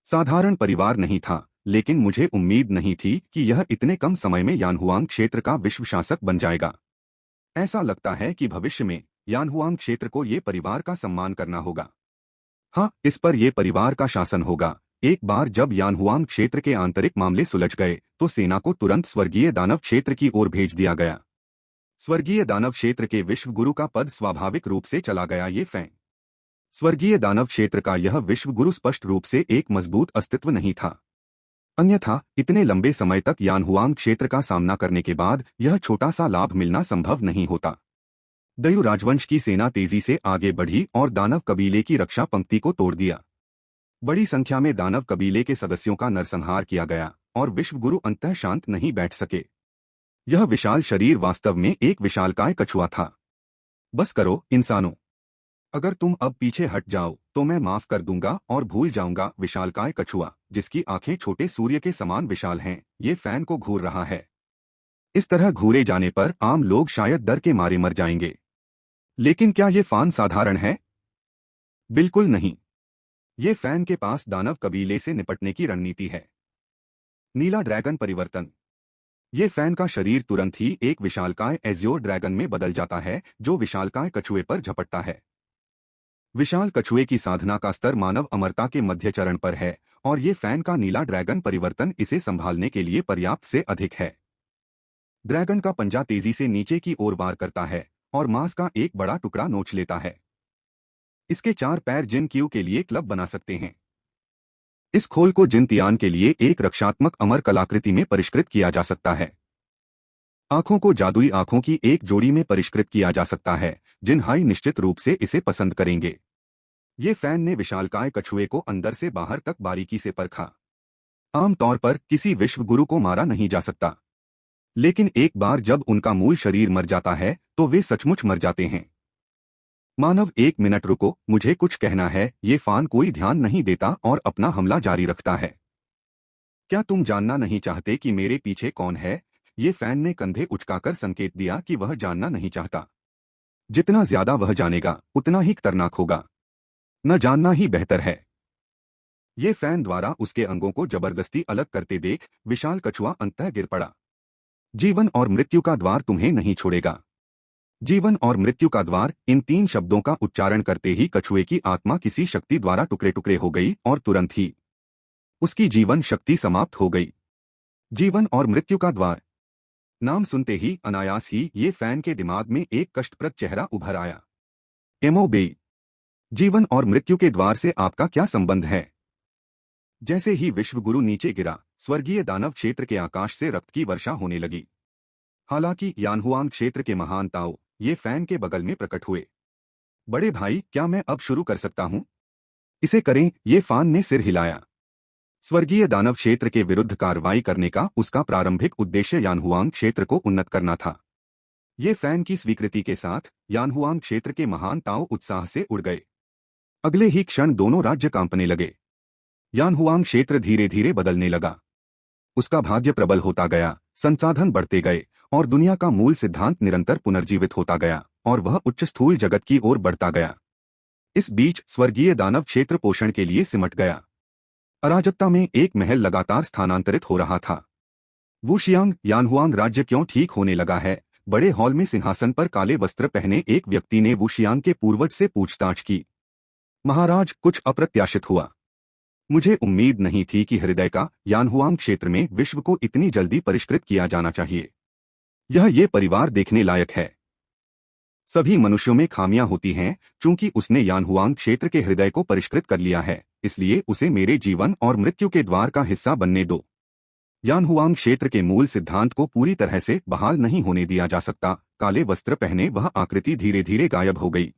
साधारण परिवार नहीं था, लेकिन मुझे उम्मीद नहीं थी कि यह इतने कम समय में यानहुआंग क्षेत्र का विश्व शासक बन जाएगा। ऐसा लगता है कि भविष्य में यानहुआंग क्षेत्र को ये परिवार का सम्मान करना होगा। हाँ, इस पर ये परिवार का शासन होगा। एक बार जब यानहुआंग क्षेत्र के आंतरिक मामले सुलझ गए तो सेना को तुरंत स्वर्गीय दानव क्षेत्र की ओर भेज दिया गया। स्वर्गीय दानव क्षेत्र के विश्व गुरु का पद स्वाभाविक रूप से चला गया। ये फैन स्वर्गीय दानव क्षेत्र का यह विश्व गुरु स्पष्ट रूप से एक मजबूत अस्तित्व नहीं था। अन्यथा इतने लंबे समय तक यानहुआंग क्षेत्र का सामना करने के बाद यह छोटा सा लाभ मिलना संभव नहीं होता। दयु राजवंश की सेना तेजी से आगे बढ़ी और दानव कबीले की रक्षा पंक्ति को तोड़ दिया। बड़ी संख्या में दानव कबीले के सदस्यों का नरसंहार किया गया और विश्वगुरु अंततः शांत नहीं बैठ सके। यह विशाल शरीर वास्तव में एक विशालकाय कछुआ था। बस करो इंसानों, अगर तुम अब पीछे हट जाओ तो मैं माफ कर दूंगा और भूल जाऊंगा। विशालकाय कछुआ, जिसकी आंखें छोटे सूर्य के समान विशाल हैं, ये फैन को घूर रहा है। इस तरह घूरे जाने पर आम लोग शायद डर के मारे मर जाएंगे। लेकिन क्या ये फैन साधारण है? बिल्कुल नहीं। ये फैन के पास दानव कबीले से निपटने की रणनीति है। नीला ड्रैगन परिवर्तन। ये फैन का शरीर तुरंत ही एक विशालकाय एज़्योर ड्रैगन में बदल जाता है, जो विशालकाय कछुए पर झपटता है। विशाल कछुए की साधना का स्तर मानव अमरता के मध्य चरण पर है और ये फैन का नीला ड्रैगन परिवर्तन इसे संभालने के लिए पर्याप्त से अधिक है। ड्रैगन का पंजा तेजी से नीचे की ओर वार करता है और मांस का एक बड़ा टुकड़ा नोच लेता है। इसके 4 पैर जिन क्यू के लिए क्लब बना सकते हैं। इस खोल को जिनतियान के लिए एक रक्षात्मक अमर कलाकृति में परिष्कृत किया जा सकता है। आंखों को जादुई आंखों की एक जोड़ी में परिष्कृत किया जा सकता है, जिन हाई निश्चित रूप से इसे पसंद करेंगे। ये फैन ने विशालकाय कछुए को अंदर से बाहर तक बारीकी से परखा। आमतौर पर किसी विश्वगुरु को मारा नहीं जा सकता, लेकिन एक बार जब उनका मूल शरीर मर जाता है तो वे सचमुच मर जाते हैं। मानव, 1 मिनट रुको, मुझे कुछ कहना है। ये फैन कोई ध्यान नहीं देता और अपना हमला जारी रखता है। क्या तुम जानना नहीं चाहते कि मेरे पीछे कौन है? ये फैन ने कंधे उचकाकर संकेत दिया कि वह जानना नहीं चाहता। जितना ज्यादा वह जानेगा उतना ही खतरनाक होगा। न जानना ही बेहतर है। ये फैन द्वारा उसके अंगों को जबरदस्ती अलग करते देख विशाल कछुआ अंततः गिर पड़ा। जीवन और मृत्यु का द्वार तुम्हें नहीं छोड़ेगा। जीवन और मृत्यु का द्वार, इन 3 शब्दों का उच्चारण करते ही कछुए की आत्मा किसी शक्ति द्वारा टुकड़े टुकड़े हो गई और तुरंत ही उसकी जीवन शक्ति समाप्त हो गई। जीवन और मृत्यु का द्वार नाम सुनते ही अनायास ही ये फैन के दिमाग में एक कष्टप्रद चेहरा उभर आया। एमओबी, जीवन और मृत्यु के द्वार से आपका क्या संबंध है? जैसे ही विश्वगुरु नीचे गिरा, स्वर्गीय दानव क्षेत्र के आकाश से रक्त की वर्षा होने लगी। हालांकि यानहुआंग क्षेत्र के महान ताओ ये फैन के बगल में प्रकट हुए। बड़े भाई, क्या मैं अब शुरू कर सकता हूं? इसे करें, ये फैन ने सिर हिलाया। स्वर्गीय दानव क्षेत्र के विरुद्ध कार्रवाई करने का उसका प्रारंभिक उद्देश्य यानहुआंग क्षेत्र को उन्नत करना था। ये फैन की स्वीकृति के साथ यानहुआंग क्षेत्र के महान ताओ उत्साह से उड़ गए। अगले ही क्षण दोनों राज्य कांपने लगे। यानहुआंग क्षेत्र धीरे धीरे बदलने लगा। उसका भाग्य प्रबल होता गया, संसाधन बढ़ते गए और दुनिया का मूल सिद्धांत निरंतर पुनर्जीवित होता गया और वह उच्च स्थूल जगत की ओर बढ़ता गया। इस बीच स्वर्गीय दानव क्षेत्र पोषण के लिए सिमट गया। अराजकता में एक महल लगातार स्थानांतरित हो रहा था। वुशियांग, यानहुआंग राज्य क्यों ठीक होने लगा है? बड़े हॉल में सिंहासन पर काले वस्त्र पहने एक व्यक्ति ने वुशियांग के पूर्वज से पूछताछ की। महाराज, कुछ अप्रत्याशित हुआ। मुझे उम्मीद नहीं थी कि हृदय का यानहुआंग क्षेत्र में विश्व को इतनी जल्दी परिष्कृत किया जाना चाहिए। ये परिवार देखने लायक है। सभी मनुष्यों में खामियां होती हैं, चूंकि उसने यानहुआंग क्षेत्र के हृदय को परिष्कृत कर लिया है, इसलिए उसे मेरे जीवन और मृत्यु के द्वार का हिस्सा बनने दो। यानहुआंग क्षेत्र के मूल सिद्धांत को पूरी तरह से बहाल नहीं होने दिया जा सकता। काले वस्त्र पहने वह आकृति धीरे धीरे गायब हो गई।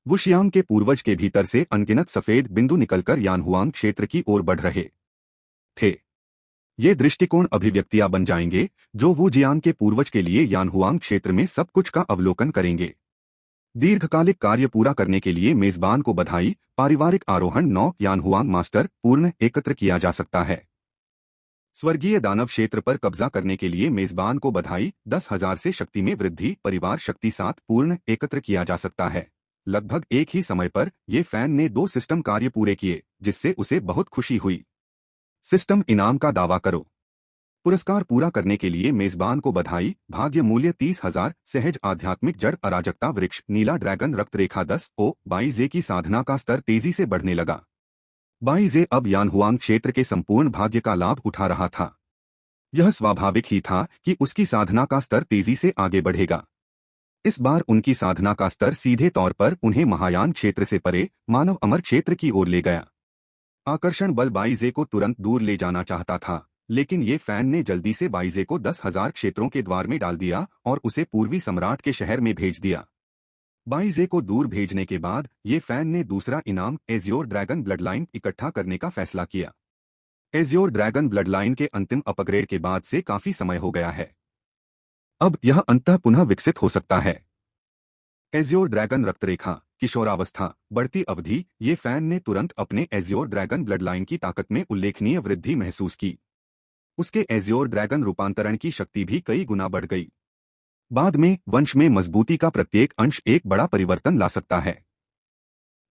वुशियांग के पूर्वज के भीतर से अनगिनत सफेद बिंदु निकलकर यानहुआंग क्षेत्र की ओर बढ़ रहे थे। ये दृष्टिकोण अभिव्यक्तियां बन जाएंगे जो वुजियांग के पूर्वज के लिए यानहुआंग क्षेत्र में सब कुछ का अवलोकन करेंगे। दीर्घकालिक कार्य पूरा करने के लिए मेजबान को बधाई। पारिवारिक आरोहण 9 यानहुआंग मास्टर पूर्ण एकत्र किया जा सकता है। स्वर्गीय दानव क्षेत्र पर कब्जा करने के लिए मेजबान को बधाई। 10,000 से शक्ति में वृद्धि। परिवार शक्ति 7 पूर्ण एकत्र किया जा सकता है। लगभग एक ही समय पर ये फैन ने 2 सिस्टम कार्य पूरे किए, जिससे उसे बहुत खुशी हुई। सिस्टम इनाम का दावा करो। पुरस्कार पूरा करने के लिए मेजबान को बधाई। भाग्य मूल्य 30,000। सहज आध्यात्मिक जड़ अराजकता वृक्ष। नीला ड्रैगन रक्त रेखा 10 ओ। बाईजे की साधना का स्तर तेजी से बढ़ने लगा। बाईजे अब यानहुआंग क्षेत्र के संपूर्ण भाग्य का लाभ उठा रहा था। यह स्वाभाविक ही था कि उसकी साधना का स्तर तेजी से आगे बढ़ेगा। इस बार उनकी साधना का स्तर सीधे तौर पर उन्हें महायान क्षेत्र से परे मानव अमर क्षेत्र की ओर ले गया। आकर्षण बल बाइजे को तुरंत दूर ले जाना चाहता था, लेकिन ये फैन ने जल्दी से बाइजे को 10,000 क्षेत्रों के द्वार में डाल दिया और उसे पूर्वी सम्राट के शहर में भेज दिया। बाइजे को दूर भेजने के बाद ये फैन ने दूसरा इनाम एज़्योर ड्रैगन ब्लडलाइन इकट्ठा करने का फैसला किया। एज़्योर ड्रैगन ब्लडलाइन के अंतिम अपग्रेड के बाद से काफी समय हो गया है। अब यह अंततः पुनः विकसित हो सकता है। एज़्योर ड्रैगन रक्तरेखा, किशोरावस्था, बढ़ती अवधि। ये फैन ने तुरंत अपने एज़्योर ड्रैगन ब्लडलाइन की ताकत में उल्लेखनीय वृद्धि महसूस की। उसके एज़्योर ड्रैगन रूपांतरण की शक्ति भी कई गुना बढ़ गई। बाद में वंश में मजबूती का प्रत्येक अंश एक बड़ा परिवर्तन ला सकता है।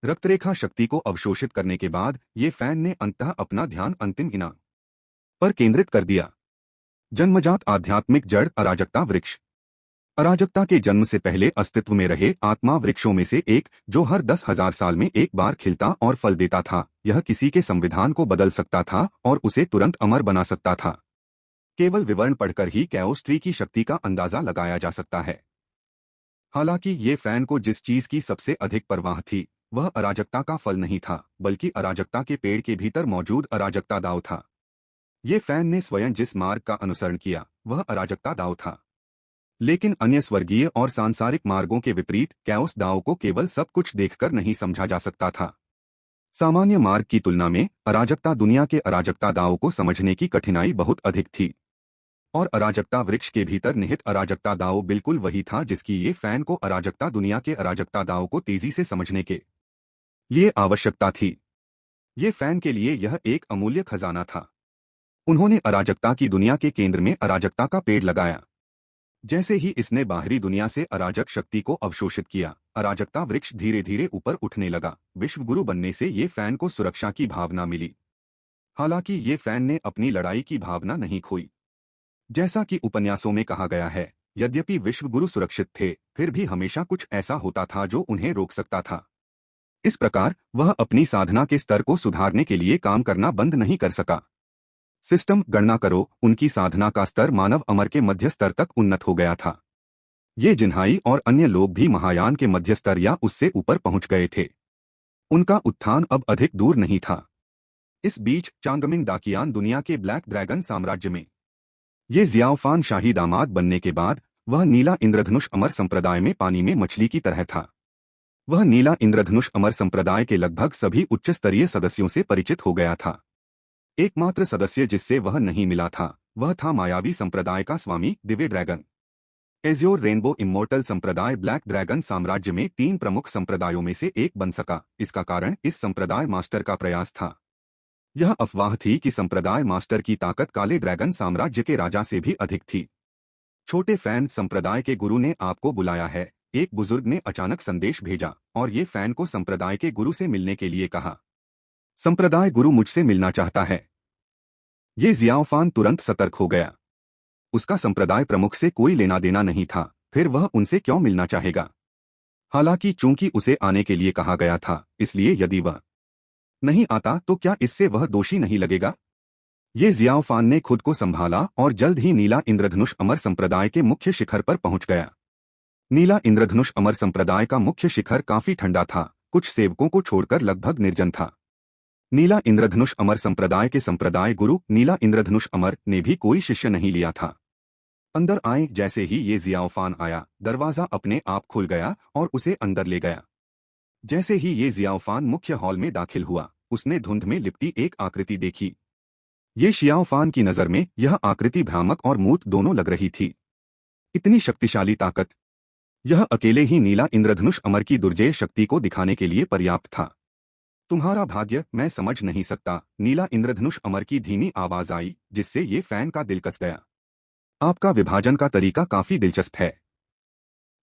रक्तरेखा शक्ति को अवशोषित करने के बाद ये फैन ने अंततः अपना ध्यान अंतिम इनाम पर केंद्रित कर दिया। जन्मजात आध्यात्मिक जड़ अराजकता वृक्ष। अराजकता के जन्म से पहले अस्तित्व में रहे आत्मा वृक्षों में से एक, जो हर 10,000 साल में एक बार खिलता और फल देता था। यह किसी के संविधान को बदल सकता था और उसे तुरंत अमर बना सकता था। केवल विवरण पढ़कर ही कैओस ट्री की शक्ति का अंदाजा लगाया जा सकता है। हालांकि ये फैन को जिस चीज की सबसे अधिक परवाह थी, वह अराजकता का फल नहीं था, बल्कि अराजकता के पेड़ के भीतर मौजूद अराजकता दाव था। ये फैन ने स्वयं जिस मार्ग का अनुसरण किया, वह अराजकता दाव था। लेकिन अन्य स्वर्गीय और सांसारिक मार्गों के विपरीत कैओस दाव को केवल सब कुछ देखकर नहीं समझा जा सकता था। सामान्य मार्ग की तुलना में अराजकता दुनिया के अराजकता दाव को समझने की कठिनाई बहुत अधिक थी। और अराजकता वृक्ष के भीतर निहित अराजकता दाव बिल्कुल वही था जिसकी ये फैन को अराजकता दुनिया के अराजकता दाव को तेजी से समझने के लिए आवश्यकता थी। ये फैन के लिए यह एक अमूल्य खजाना था। उन्होंने अराजकता की दुनिया के केंद्र में अराजकता का पेड़ लगाया। जैसे ही इसने बाहरी दुनिया से अराजक शक्ति को अवशोषित किया, अराजकता वृक्ष धीरे धीरे ऊपर उठने लगा। विश्वगुरु बनने से ये फैन को सुरक्षा की भावना मिली। हालांकि ये फैन ने अपनी लड़ाई की भावना नहीं खोई। जैसा कि उपन्यासों में कहा गया है, यद्यपि विश्वगुरु सुरक्षित थे, फिर भी हमेशा कुछ ऐसा होता था जो उन्हें रोक सकता था। इस प्रकार वह अपनी साधना के स्तर को सुधारने के लिए काम करना बंद नहीं कर सका। सिस्टम गणना करो, उनकी साधना का स्तर मानव अमर के मध्य स्तर तक उन्नत हो गया था। ये जिन्हाई और अन्य लोग भी महायान के मध्य स्तर या उससे ऊपर पहुंच गए थे। उनका उत्थान अब अधिक दूर नहीं था। इस बीच चांगमिंग दाकियान दुनिया के ब्लैक ड्रैगन साम्राज्य में ये जियाओफान शाही दामाद बनने के बाद वह नीला इंद्रधनुष अमर संप्रदाय में पानी में मछली की तरह था। वह नीला इंद्रधनुष अमर संप्रदाय के लगभग सभी उच्च स्तरीय सदस्यों से परिचित हो गया था। एकमात्र सदस्य जिससे वह नहीं मिला था, वह था मायावी संप्रदाय का स्वामी Divya dragon. Azure rainbow immortal संप्रदाय ब्लैक ड्रैगन साम्राज्य में 3 प्रमुख संप्रदायों में से एक बन सका। इसका कारण इस संप्रदाय मास्टर का प्रयास था। यह अफवाह थी कि संप्रदाय मास्टर की ताकत काले ड्रैगन साम्राज्य के राजा से भी अधिक थी। छोटे फैन, संप्रदाय के गुरु ने आपको बुलाया है, एक बुजुर्ग ने अचानक संदेश भेजा और ये फैन को संप्रदाय के गुरु से मिलने के लिए कहा। संप्रदाय गुरु मुझसे मिलना चाहता है। ये जियाओफान तुरंत सतर्क हो गया। उसका संप्रदाय प्रमुख से कोई लेना देना नहीं था, फिर वह उनसे क्यों मिलना चाहेगा। हालांकि चूंकि उसे आने के लिए कहा गया था, इसलिए यदि वह नहीं आता तो क्या इससे वह दोषी नहीं लगेगा। ये जियाओफान ने खुद को संभाला और जल्द ही नीला इंद्रधनुष अमर संप्रदाय के मुख्य शिखर पर पहुंच गया। नीला इंद्रधनुष अमर संप्रदाय का मुख्य शिखर काफी ठंडा था, कुछ सेवकों को छोड़कर लगभग निर्जन था। नीला इंद्रधनुष अमर संप्रदाय के संप्रदाय गुरु नीला इंद्रधनुष अमर ने भी कोई शिष्य नहीं लिया था। अंदर आए जैसे ही ये जियाओफान आया, दरवाजा अपने आप खुल गया और उसे अंदर ले गया। जैसे ही ये जियाओफान मुख्य हॉल में दाखिल हुआ, उसने धुंध में लिपटी एक आकृति देखी। ये शियाओफान की नजर में यह आकृति भ्रामक और मूर्त दोनों लग रही थी। इतनी शक्तिशाली ताकत, यह अकेले ही नीला इंद्रधनुष अमर की दुर्जेय शक्ति को दिखाने के लिए पर्याप्त था। तुम्हारा भाग्य मैं समझ नहीं सकता, नीला इंद्रधनुष अमर की धीमी आवाज आई, जिससे ये फैन का दिल कस गया। आपका विभाजन का तरीका काफी दिलचस्प है।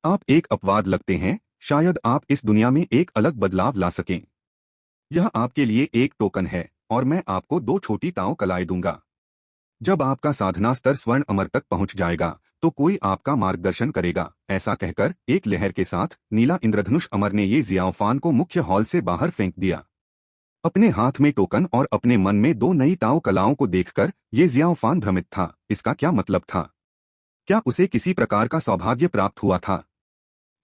आप एक अपवाद लगते हैं, शायद आप इस दुनिया में एक अलग बदलाव ला सकें। यह आपके लिए एक टोकन है और मैं आपको 2 छोटी ताओ कलाएं दूंगा। जब आपका साधना स्तर स्वर्ण अमर तक पहुंच जाएगा तो कोई आपका मार्गदर्शन करेगा। ऐसा कहकर एक लहर के साथ नीला इंद्रधनुष अमर ने ये जियाओफान को मुख्य हॉल से बाहर फेंक दिया। अपने हाथ में टोकन और अपने मन में 2 नई ताओ कलाओं को देखकर ये जियाओफान भ्रमित था। इसका क्या मतलब था? क्या उसे किसी प्रकार का सौभाग्य प्राप्त हुआ था?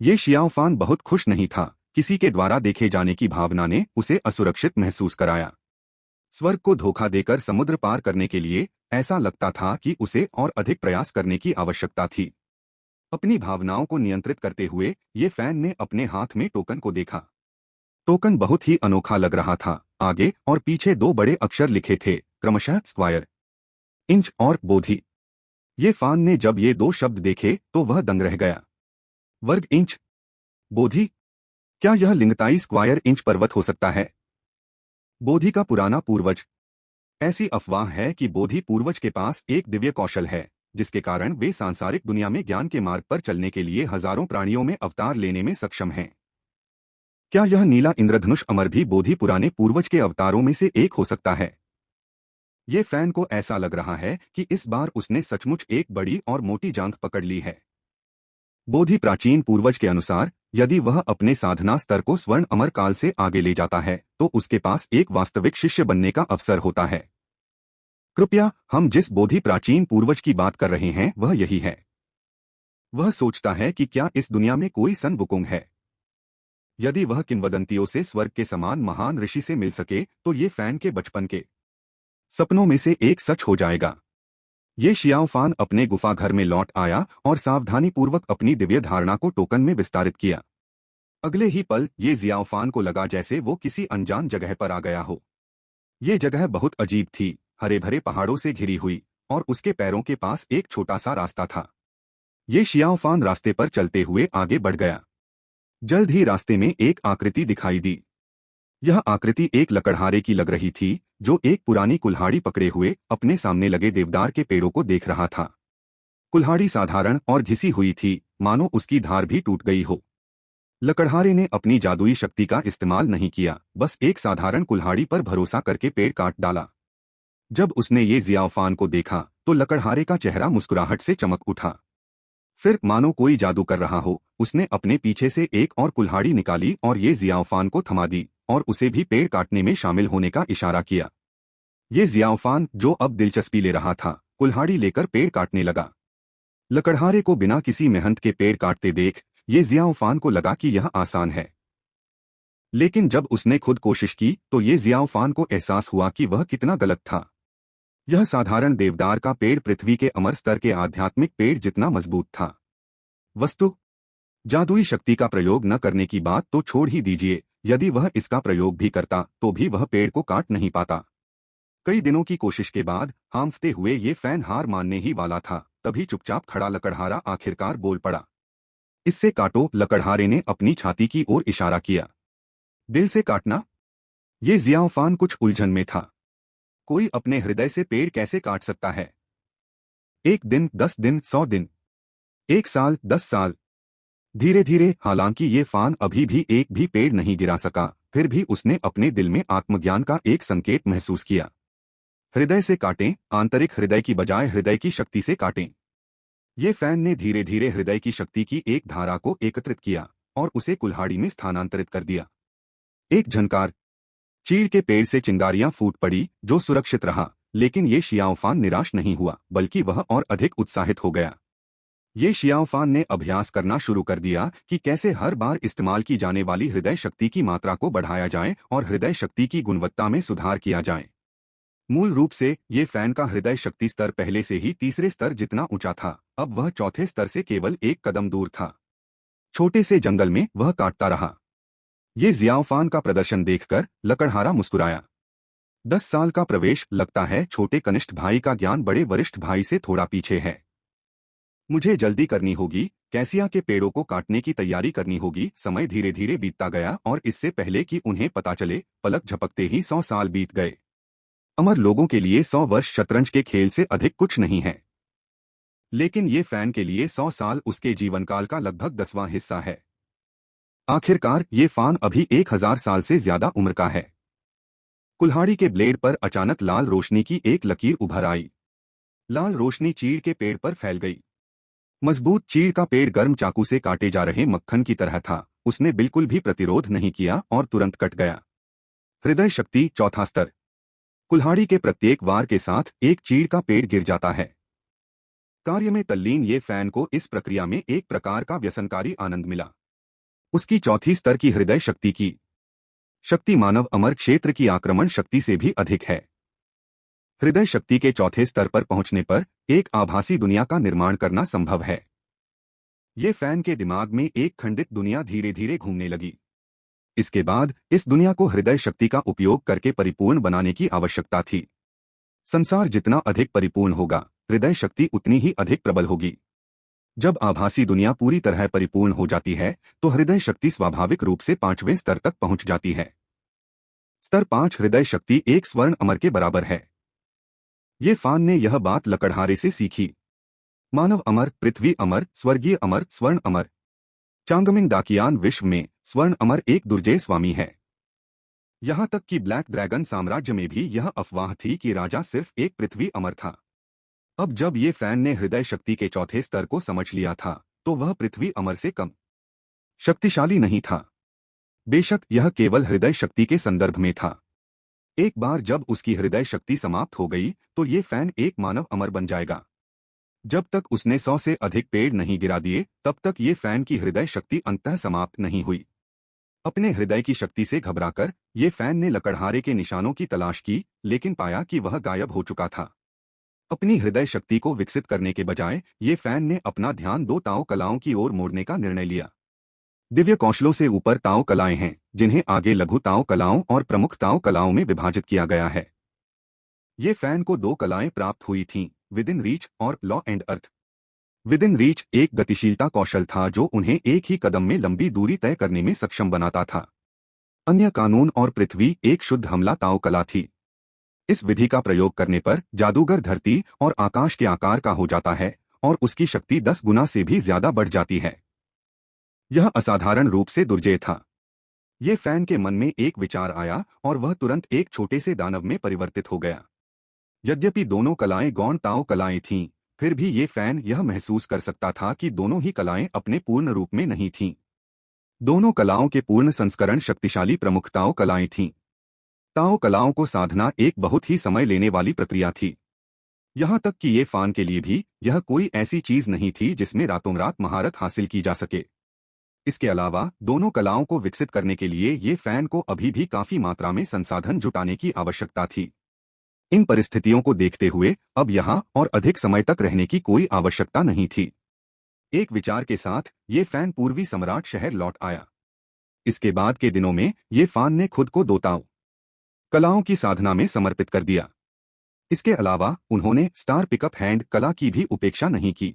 ये शियाओफान बहुत खुश नहीं था। किसी के द्वारा देखे जाने की भावना ने उसे असुरक्षित महसूस कराया। स्वर्ग को धोखा देकर समुद्र पार करने के लिए ऐसा लगता था कि उसे और अधिक प्रयास करने की आवश्यकता थी। अपनी भावनाओं को नियंत्रित करते हुए ये फैन ने अपने हाथ में टोकन को देखा। टोकन बहुत ही अनोखा लग रहा था। आगे और पीछे दो बड़े अक्षर लिखे थे, क्रमशः स्क्वायर इंच और बोधि। ये फैन ने जब ये दो शब्द देखे तो वह दंग रह गया। वर्ग इंच, बोधि, क्या यह लिंगताई स्क्वायर इंच पर्वत हो सकता है? बोधि का पुराना पूर्वज। ऐसी अफवाह है कि बोधि पूर्वज के पास एक दिव्य कौशल है जिसके कारण वे सांसारिक दुनिया में ज्ञान के मार्ग पर चलने के लिए हजारों प्राणियों में अवतार लेने में सक्षम हैं। क्या यह नीला इंद्रधनुष अमर भी बोधि पुराने पूर्वज के अवतारों में से एक हो सकता है? ये फैन को ऐसा लग रहा है कि इस बार उसने सचमुच एक बड़ी और मोटी जांघ पकड़ ली है। बोधि प्राचीन पूर्वज के अनुसार यदि वह अपने साधना स्तर को स्वर्ण अमर काल से आगे ले जाता है तो उसके पास एक वास्तविक शिष्य बनने का अवसर होता है। कृपया, हम जिस बोधि प्राचीन पूर्वज की बात कर रहे हैं वह यही है। वह सोचता है कि क्या इस दुनिया में कोई सन वुकुंग है। यदि वह किंवदंतियों से स्वर्ग के समान महान ऋषि से मिल सके तो ये फैन के बचपन के सपनों में से एक सच हो जाएगा। ये शियाओफान अपने गुफा घर में लौट आया और सावधानीपूर्वक अपनी दिव्य धारणा को टोकन में विस्तारित किया। अगले ही पल ये जियाओफान को लगा जैसे वो किसी अनजान जगह पर आ गया हो। ये जगह बहुत अजीब थी, हरे भरे पहाड़ों से घिरी हुई, और उसके पैरों के पास एक छोटा सा रास्ता था। ये शियाओफान रास्ते पर चलते हुए आगे बढ़ गया। जल्द ही रास्ते में एक आकृति दिखाई दी। यह आकृति एक लकड़हारे की लग रही थी जो एक पुरानी कुल्हाड़ी पकड़े हुए अपने सामने लगे देवदार के पेड़ों को देख रहा था। कुल्हाड़ी साधारण और घिसी हुई थी, मानो उसकी धार भी टूट गई हो। लकड़हारे ने अपनी जादुई शक्ति का इस्तेमाल नहीं किया, बस एक साधारण कुल्हाड़ी पर भरोसा करके पेड़ काट डाला। जब उसने ये जियाओफान को देखा तो लकड़हारे का चेहरा मुस्कुराहट से चमक उठा। फिर मानो कोई जादू कर रहा हो, उसने अपने पीछे से एक और कुल्हाड़ी निकाली और ये जियाओफान को थमा दी और उसे भी पेड़ काटने में शामिल होने का इशारा किया। ये जियाओफान, जो अब दिलचस्पी ले रहा था, कुल्हाड़ी लेकर पेड़ काटने लगा। लकड़हारे को बिना किसी मेहनत के पेड़ काटते देख ये जियाओफान को लगा कि यह आसान है। लेकिन जब उसने खुद कोशिश की तो ये जियाओफान को एहसास हुआ कि वह कितना गलत था। यह साधारण देवदार का पेड़ पृथ्वी के अमर स्तर के आध्यात्मिक पेड़ जितना मजबूत था। वस्तु जादुई शक्ति का प्रयोग न करने की बात तो छोड़ ही दीजिए, यदि वह इसका प्रयोग भी करता तो भी वह पेड़ को काट नहीं पाता। कई दिनों की कोशिश के बाद हांफते हुए ये फैन हार मानने ही वाला था, तभी चुपचाप खड़ा लकड़हारा आखिरकार बोल पड़ा। इससे काटो। लकड़हारे ने अपनी छाती की ओर इशारा किया। दिल से काटना? ये जियाओफान कुछ उलझन में था। कोई अपने हृदय से पेड़ कैसे काट सकता है? 1 दिन, 10 दिन, 100 दिन, 1 साल, 10 साल। धीरे धीरे, हालांकि ये फान अभी भी एक भी पेड़ नहीं गिरा सका, फिर भी उसने अपने दिल में आत्मज्ञान का एक संकेत महसूस किया। हृदय से काटें, आंतरिक हृदय की बजाय हृदय की शक्ति से काटें। ये फैन ने धीरे धीरे हृदय की शक्ति की एक धारा को एकत्रित किया और उसे कुल्हाड़ी में स्थानांतरित कर दिया। एक झनकार, चीड़ के पेड़ से चिंगारियां फूट पड़ी जो सुरक्षित रहा, लेकिन ये शियाओफान निराश नहीं हुआ, बल्कि वह और अधिक उत्साहित हो गया। ये शियाओफान ने अभ्यास करना शुरू कर दिया कि कैसे हर बार इस्तेमाल की जाने वाली हृदय शक्ति की मात्रा को बढ़ाया जाए और हृदय शक्ति की गुणवत्ता में सुधार किया जाए। मूल रूप से ये फैन का हृदय शक्ति स्तर पहले से ही तीसरे स्तर जितना ऊंचा था, अब वह चौथे स्तर से केवल एक कदम दूर था। छोटे से जंगल में वह काटता रहा। ये जियाओफान का प्रदर्शन देखकर लकड़हारा मुस्कुराया। 10 साल का प्रवेश, लगता है छोटे कनिष्ठ भाई का ज्ञान बड़े वरिष्ठ भाई से थोड़ा पीछे है। मुझे जल्दी करनी होगी, कैसिया के पेड़ों को काटने की तैयारी करनी होगी। समय धीरे धीरे बीतता गया और इससे पहले कि उन्हें पता चले, पलक झपकते ही 100 साल बीत गए। अमर लोगों के लिए 100 वर्ष शतरंज के खेल से अधिक कुछ नहीं है, लेकिन ये फैन के लिए 100 साल उसके जीवनकाल का लगभग 10वां हिस्सा है। आखिरकार ये फान अभी 1000 साल से ज्यादा उम्र का है। कुल्हाड़ी के ब्लेड पर अचानक लाल रोशनी की एक लकीर उभर आई। लाल रोशनी चीड़ के पेड़ पर फैल गई। मजबूत चीड़ का पेड़ गर्म चाकू से काटे जा रहे मक्खन की तरह था। उसने बिल्कुल भी प्रतिरोध नहीं किया और तुरंत कट गया। हृदय शक्ति, चौथा स्तर। कुल्हाड़ी के प्रत्येक वार के साथ एक चीड़ का पेड़ गिर जाता है। कार्य में तल्लीन ये फैन को इस प्रक्रिया में एक प्रकार का व्यसनकारी आनंद मिला। उसकी चौथी स्तर की हृदय शक्ति की शक्ति मानव अमर क्षेत्र की आक्रमण शक्ति से भी अधिक है। हृदय शक्ति के चौथे स्तर पर पहुंचने पर एक आभासी दुनिया का निर्माण करना संभव है। ये फैन के दिमाग में एक खंडित दुनिया धीरे धीरे घूमने लगी। इसके बाद इस दुनिया को हृदय शक्ति का उपयोग करके परिपूर्ण बनाने की आवश्यकता थी। संसार जितना अधिक परिपूर्ण होगा, हृदय शक्ति उतनी ही अधिक प्रबल होगी। जब आभासी दुनिया पूरी तरह परिपूर्ण हो जाती है तो हृदय शक्ति स्वाभाविक रूप से 5वें स्तर तक पहुंच जाती है। स्तर 5 हृदय शक्ति एक स्वर्ण अमर के बराबर है। ये फान ने यह बात लकड़हारे से सीखी। मानव अमर, पृथ्वी अमर, स्वर्गीय अमर, स्वर्ण अमर। चांगमिंग दाकियान विश्व में स्वर्ण अमर एक दुर्जय स्वामी है। यहां तक कि ब्लैक ड्रैगन साम्राज्य में भी यह अफवाह थी कि राजा सिर्फ एक पृथ्वी अमर था। अब जब ये फैन ने हृदय शक्ति के चौथे स्तर को समझ लिया था तो वह पृथ्वी अमर से कम शक्तिशाली नहीं था। बेशक यह केवल हृदय शक्ति के संदर्भ में था। एक बार जब उसकी हृदय शक्ति समाप्त हो गई तो ये फैन एक मानव अमर बन जाएगा। जब तक उसने 100 से अधिक पेड़ नहीं गिरा दिए तब तक ये फैन की हृदय शक्ति अंततः समाप्त नहीं हुई। अपने हृदय की शक्ति से घबराकर ये फैन ने लकड़हारे के निशानों की तलाश की, लेकिन पाया कि वह गायब हो चुका था। अपनी हृदय शक्ति को विकसित करने के बजाय ये फैन ने अपना ध्यान 2 ताओ कलाओं की ओर मोड़ने का निर्णय लिया। दिव्य कौशलों से ऊपर ताओ कलाएं हैं, जिन्हें आगे लघु ताओ कलाओं और प्रमुख ताओ कलाओं में विभाजित किया गया है। ये फैन को 2 कलाएं प्राप्त हुई थीं, विद इन रीच और law and earth. With in reach एक गतिशीलता कौशल था जो उन्हें एक ही कदम में लंबी दूरी तय करने में सक्षम बनाता था। अन्य कानून और पृथ्वी एक शुद्ध हमला ताओ कला थी। इस विधि का प्रयोग करने पर जादूगर धरती और आकाश के आकार का हो जाता है और उसकी शक्ति 10 गुना से भी ज्यादा बढ़ जाती है। यह असाधारण रूप से दुर्जय था। ये फैन के मन में एक विचार आया और वह तुरंत एक छोटे से दानव में परिवर्तित हो गया। यद्यपि दोनों कलाएं गौण ताओ कलाएं थीं, फिर भी ये फैन यह महसूस कर सकता था कि दोनों ही कलाएं अपने पूर्ण रूप में नहीं थीं। दोनों कलाओं के पूर्ण संस्करण शक्तिशाली प्रमुख ताओ कलाएं थीं। ताओ कलाओं को साधना एक बहुत ही समय लेने वाली प्रक्रिया थी। यहां तक कि ये फान के लिए भी यह कोई ऐसी चीज नहीं थी जिसमें रातों रात महारत हासिल की जा सके। इसके अलावा दोनों कलाओं को विकसित करने के लिए ये फैन को अभी भी काफी मात्रा में संसाधन जुटाने की आवश्यकता थी। इन परिस्थितियों को देखते हुए अब यहां और अधिक समय तक रहने की कोई आवश्यकता नहीं थी। एक विचार के साथ ये फैन पूर्वी सम्राट शहर लौट आया। इसके बाद के दिनों में ये फान ने खुद को 2 ताओ कलाओं की साधना में समर्पित कर दिया। इसके अलावा उन्होंने स्टार पिकअप हैंड कला की भी उपेक्षा नहीं की।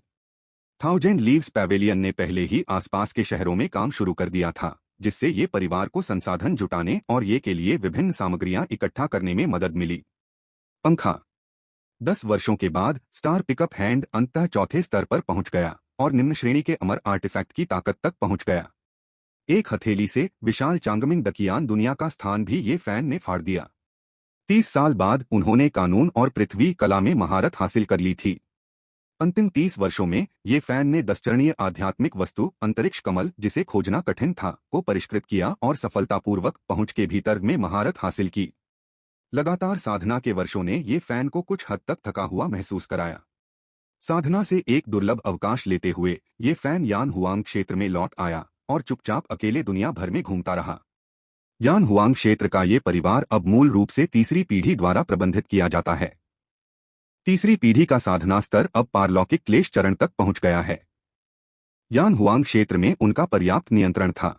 1000 लीव्स पैवेलियन ने पहले ही आसपास के शहरों में काम शुरू कर दिया था, जिससे ये परिवार को संसाधन जुटाने और ये के लिए विभिन्न सामग्रियां इकट्ठा करने में मदद मिली। पंखा 10 वर्षों के बाद स्टार पिकअप हैंड अंततः चौथे स्तर पर पहुंच गया और निम्न श्रेणी के अमर आर्टिफैक्ट की ताकत तक पहुंच गया। एक हथेली से विशाल चांगमिंग दकियान दुनिया का स्थान भी ये फैन ने फाड़ दिया। 30 साल बाद उन्होंने कानून और पृथ्वी कला में महारत हासिल कर ली थी। अंतिम 30 वर्षों में ये फैन ने 10 चरणीय आध्यात्मिक वस्तु अंतरिक्ष कमल, जिसे खोजना कठिन था, को परिष्कृत किया और सफलतापूर्वक पहुंच के भीतर में महारत हासिल की। लगातार साधना के वर्षों ने ये फैन को कुछ हद तक थका हुआ महसूस कराया। साधना से एक दुर्लभ अवकाश लेते हुए ये फैन यान हुआंग क्षेत्र में लौट आया और चुपचाप अकेले दुनिया भर में घूमता रहा। यान हुआंग क्षेत्र का ये परिवार अब मूल रूप से तीसरी पीढ़ी द्वारा प्रबंधित किया जाता है। तीसरी पीढ़ी का साधना स्तर अब पारलौकिक क्लेश चरण तक पहुंच गया है। यान हुआंग क्षेत्र में उनका पर्याप्त नियंत्रण था।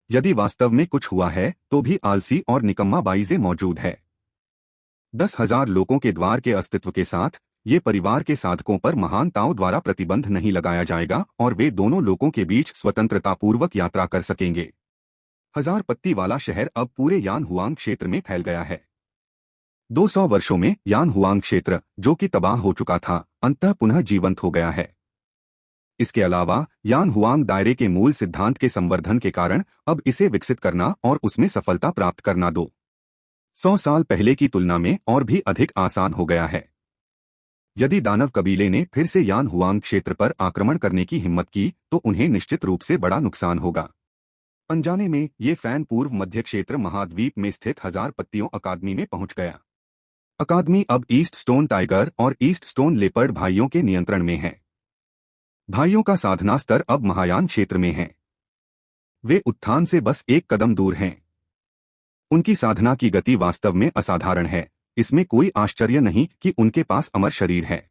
यदि वास्तव में कुछ हुआ है तो भी आलसी और निकम्मा बाइजे मौजूद है। 10,000 लोगों के द्वार के अस्तित्व के साथ ये परिवार के साधकों पर महान ताओ द्वारा प्रतिबंध नहीं लगाया जाएगा और वे दोनों लोगों के बीच स्वतंत्रतापूर्वक यात्रा कर सकेंगे। 1000 पत्ती वाला शहर अब पूरे यान हुआंग क्षेत्र में फैल गया है। 200 वर्षों में यान हुआंग क्षेत्र, जो कि तबाह हो चुका था, अंततः पुनः जीवंत हो गया है। इसके अलावा यान हुआंग दायरे के मूल सिद्धांत के संवर्धन के कारण अब इसे विकसित करना और उसमें सफलता प्राप्त करना 200 साल पहले की तुलना में और भी अधिक आसान हो गया है। यदि दानव कबीले ने फिर से यान हुआंग क्षेत्र पर आक्रमण करने की हिम्मत की तो उन्हें निश्चित रूप से बड़ा नुकसान होगा। अनजाने में ये फैन पूर्व मध्य क्षेत्र महाद्वीप में स्थित 1000 पत्तियों अकादमी में पहुंच गया। अकादमी अब ईस्ट स्टोन टाइगर और ईस्ट स्टोन लेपर्ड भाइयों के नियंत्रण में है। भाइयों का साधना स्तर अब महायान क्षेत्र में है। वे उत्थान से बस एक कदम दूर हैं। उनकी साधना की गति वास्तव में असाधारण है। इसमें कोई आश्चर्य नहीं कि उनके पास अमर शरीर है।